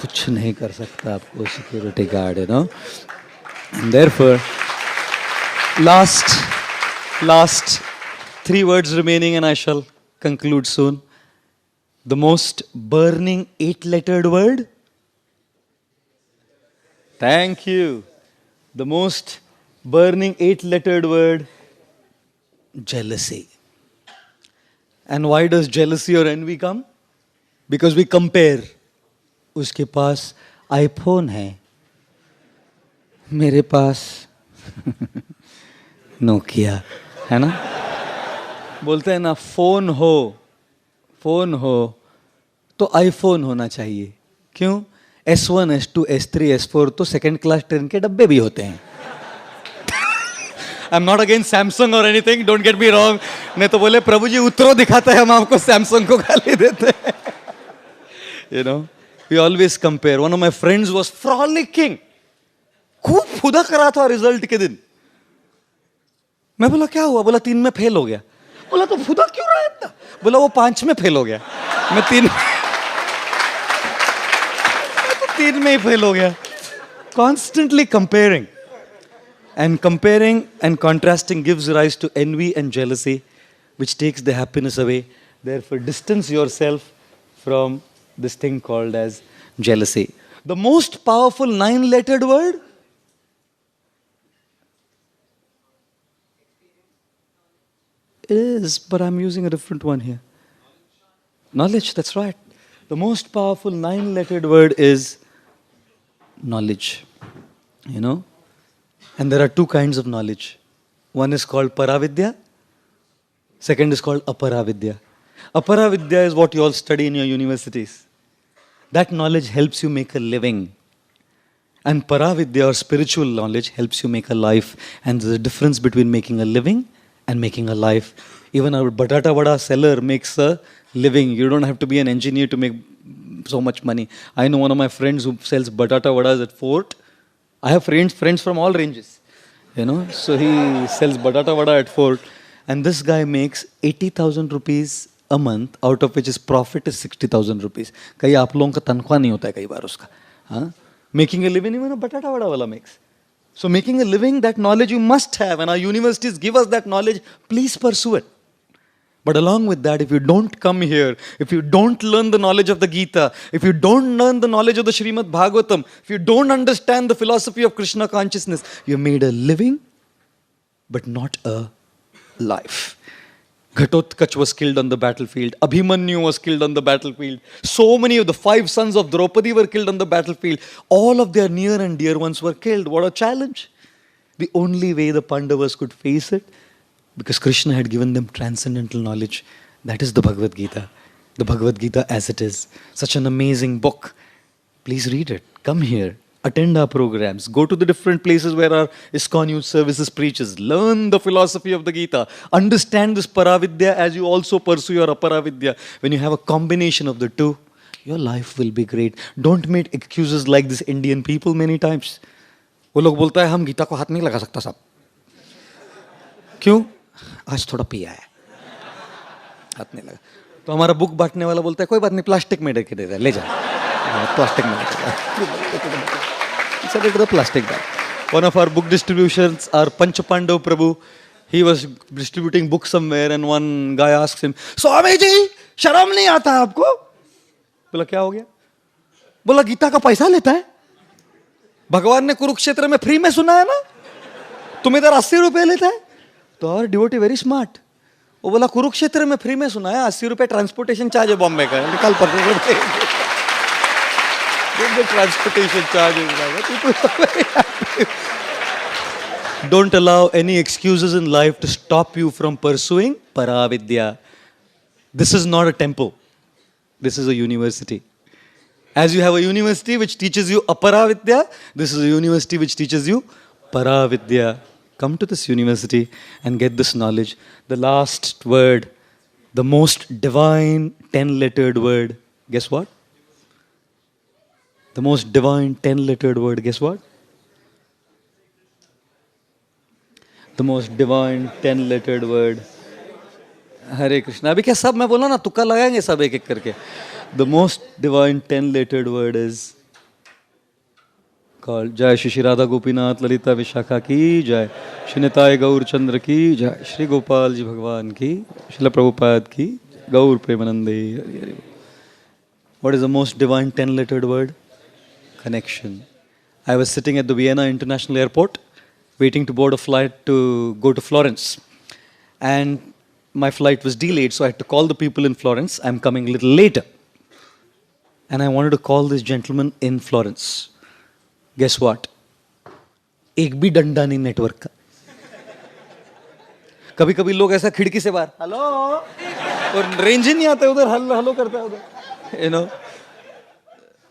कुछ नहीं कर सकता आपको security guard, you know. And therefore, last 3 words remaining and I shall conclude soon. The most burning 8-lettered word? Thank you. The most burning 8-lettered word? Jealousy. And why does jealousy or envy come? Because we compare. उसके पास iPhone है, मेरे पास Nokia है ना. बोलते हैं ना, phone हो तो आईफोन होना चाहिए. क्यों? S1, S2, S3, S4 तो सेकंड क्लास ट्रेन के डब्बे भी होते हैं. I am not against Samsung और anything, don't get me wrong. नहीं तो बोले प्रभु जी उतरो दिखाता है, हम आपको सैमसंग को गाली देते हैं. You know, we always compare. One of my friends was frolicking, खूब खुदा करा था रिजल्ट के दिन. मैं बोला क्या हुआ? बोला 3 में फेल हो गया. बोला तो खुदा क्यों रहा है इतना? बोला वो 5 में फेल हो गया, मैं 3 में ही फेल हो गया. Constantly comparing. And comparing and contrasting gives rise to envy and jealousy, which takes the happiness away. Therefore, distance yourself from this thing called as jealousy. The most powerful 9-lettered word? Is, but I'm using a different one here. Knowledge, that's right. The most powerful 9-lettered word is knowledge. You know? And there are 2 kinds of knowledge. One is called Paravidya. Second is called Aparavidya. Aparavidya is what you all study in your universities. That knowledge helps you make a living. And Paravidya or spiritual knowledge helps you make a life. And there's a difference between making a living and making a life. Even our batata vada seller makes a living. You don't have to be an engineer to make so much money. I know one of my friends who sells batata vadas at Fort. I have friends from all ranges, you know. So he sells batata vada at Fort, and this guy makes 80,000 rupees a month, out of which his profit is 60,000 rupees. कई आप लोगों का तनख्वाह नहीं होता है कई बार उसका. हाँ? Making a living, even a batata vada wala makes. So making a living, that knowledge you must have, and our universities give us that knowledge. Please pursue it. But along with that, if you don't come here, if you don't learn the knowledge of the Gita, if you don't learn the knowledge of the Srimad Bhagavatam, if you don't understand the philosophy of Krishna consciousness, you made a living, but not a life. Ghatotkach was killed on the battlefield. Abhimanyu was killed on the battlefield. So many of the 5 sons of Draupadi were killed on the battlefield. All of their near and dear ones were killed. What a challenge. The only way the Pandavas could face it, because Krishna had given them transcendental knowledge. That is the Bhagavad Gita. The Bhagavad Gita as it is. Such an amazing book. Please read it. Come here. Attend our programs. Go to the different places where our ISKCON Youth Services preaches. Learn the philosophy of the Gita. Understand this Paravidya as you also pursue your Aparavidya. When you have a combination of the two, your life will be great. Don't make excuses like this Indian people many times. वो लोग बोलता है हम गीता को हाथ नहीं लगा सकता साहब. क्यों? आज थोड़ा पिया है, हाथ नहीं लगा. तो हमारा बुक बांटने वाला बोलता है कोई बात नहीं, प्लास्टिक में रख दे दे, ले जा. प्लास्टिक में रख plastic bag. One of our book distributions, our Panch Pandav Prabhu, he was distributing books somewhere and one guy asks him, Swami ji शर्म नहीं आता आपको? बोला क्या हो गया? बोला गीता का पैसा लेता है. भगवान ने कुरुक्षेत्र में फ्री में सुना है ना, तुम इधर 80 रुपए लेता है. तो और डिवोटी वेरी स्मार्ट. वो बोला कुरुक्षेत्र में फ्री में सुना है, 80 रुपए ट्रांसपोर्टेशन चार्ज है बॉम्बे का, निकाल पर transportation charge. Don't allow any excuses in life to stop you from pursuing Paravidya. This is not a temple. This is a university. As you have a university which teaches you Aparavidya, this is a university which teaches you Paravidya. Come to this university and get this knowledge. The last word, the most divine 10-lettered word, guess what? The most divine 10-lettered word, guess what? The most divine 10-lettered word. Hare Krishna. अभी क्या सब मैं बोला ना, तुक्का लगाएंगे सब एक एक करके. The most divine 10-lettered word is called Jai Shri Radha Gopinath Lalita Vishakha ki Jai, Shri Nitai Gaur Chandra ki Jai, Shri Gopal Ji Bhagwan ki, Srila Prabhupada ki. Gaur Premanande. Hari Hari Bol. What is the most divine 10-lettered word? Connection. I was sitting at the Vienna International Airport, waiting to board a flight to go to Florence. And my flight was delayed, so I had to call the people in Florence. I'm coming a little later. And I wanted to call this gentleman in Florence. Guess what? एक भी डंडा नहीं network का. कभी कभी लोग ऐसा खिड़की से बाहर हेलो और रेंज ही नहीं आता उधर हेलो हेलो करता है उधर.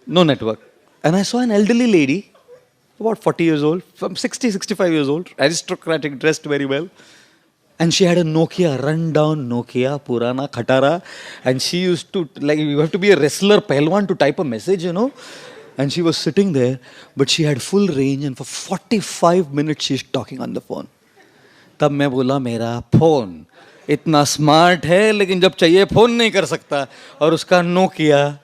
No network. And I saw an elderly lady, about 40 years old, from 60, 65 years old, aristocratic, dressed very well. And she had a Nokia, run-down Nokia, Purana, Khatara. And she used to, like, you have to be a wrestler, Pehlwan to type a message, And she was sitting there, but she had full range, and for 45 minutes she's talking on the phone. तब मैं बोला मेरा phone इतना smart है लेकिन जब चाहिए phone नहीं कर सकता और उसका Nokia.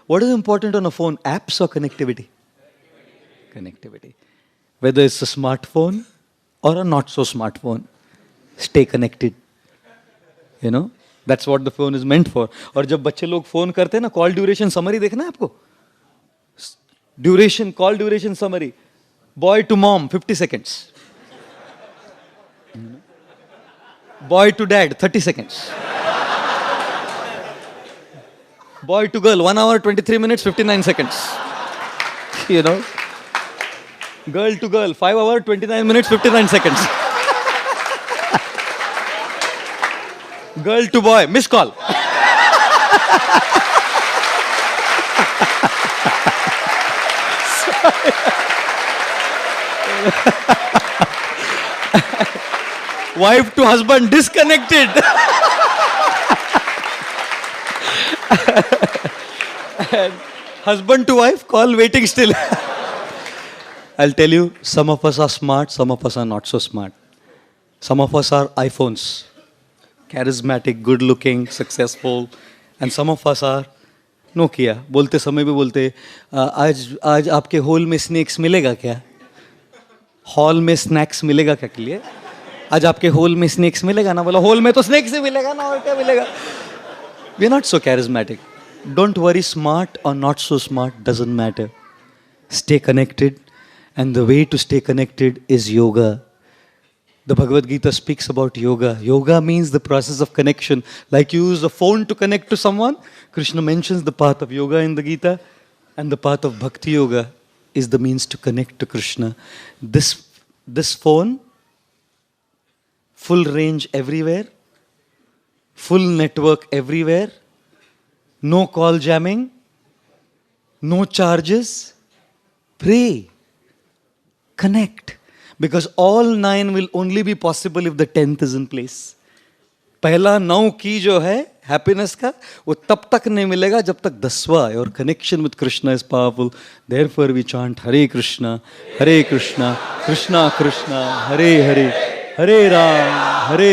What is important on a phone? Apps or connectivity? Connectivity. Whether it's a smartphone or a not so smartphone, stay connected. That's what the phone is meant for. और जब बच्चे लोग फोन करते हैं ना, कॉल ड्यूरेशन समरी देखना है आपको. Duration, call duration summary. Boy to mom, 50 seconds. Boy to dad, 30 seconds. Boy to girl, 1 hour, 23 minutes, 59 seconds. Girl to girl, 5 hours, 29 minutes, 59 seconds. Girl to boy, missed call. Wife to husband, disconnected. And husband to wife, call waiting still. I'll tell you, some of us are smart, some of us are not so smart. Some of us are iPhones, charismatic, good looking, successful, and some of us are Nokia. बोलते समय भी बोलते आज आपके hall में snacks मिलेगा क्या? Hall में स्नैक्स मिलेगा क्या के लिए? आज आपके हॉल में स्नैक्स मिलेगा ना? बोला हॉल में तो स्नैक्स ही मिलेगा ना, और क्या मिलेगा? We are not so charismatic. Don't worry, smart or not so smart doesn't matter. Stay connected, and the way to stay connected is yoga. The Bhagavad Gita speaks about yoga. Yoga means the process of connection. Like you use a phone to connect to someone, Krishna mentions the path of yoga in the Gita, and the path of bhakti yoga is the means to connect to Krishna. This phone, full range everywhere, full network everywhere, no call jamming, no charges. Pray, connect. Because all 9 will only be possible if the 10th is in place. पहला 9 की जो है happiness का, वो तब तक नहीं मिलेगा जब तक 10वां. Your connection with Krishna is powerful. Therefore we chant Hare Krishna, Krishna Krishna, Hare Hare, Hare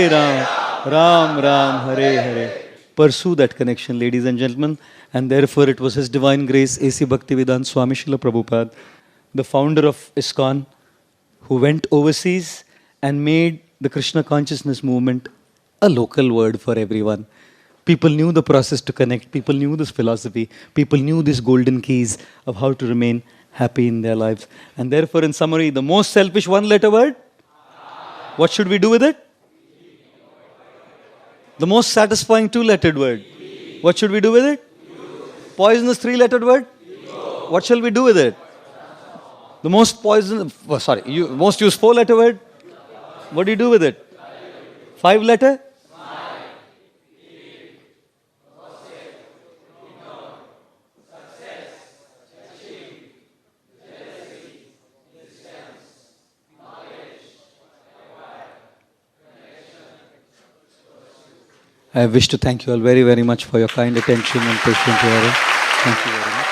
Ram, Ram Ram, Hare Hare. Pursue that connection, ladies and gentlemen. And therefore it was His Divine Grace, A.C. Bhaktivedanta Swami Srila Prabhupada, the founder of ISKCON, who went overseas and made the Krishna consciousness movement a local word for everyone. People knew the process to connect. People knew this philosophy. People knew these golden keys of how to remain happy in their lives. And therefore, in summary, the most selfish one-letter word, what should we do with it? The most satisfying two-lettered word, what should we do with it? Poisonous three-lettered word, what shall we do with it? The most most used four-letter word, what do you do with it? 5-letter? I wish to thank you all very, very much for your kind attention and patient hearing. Thank you very much.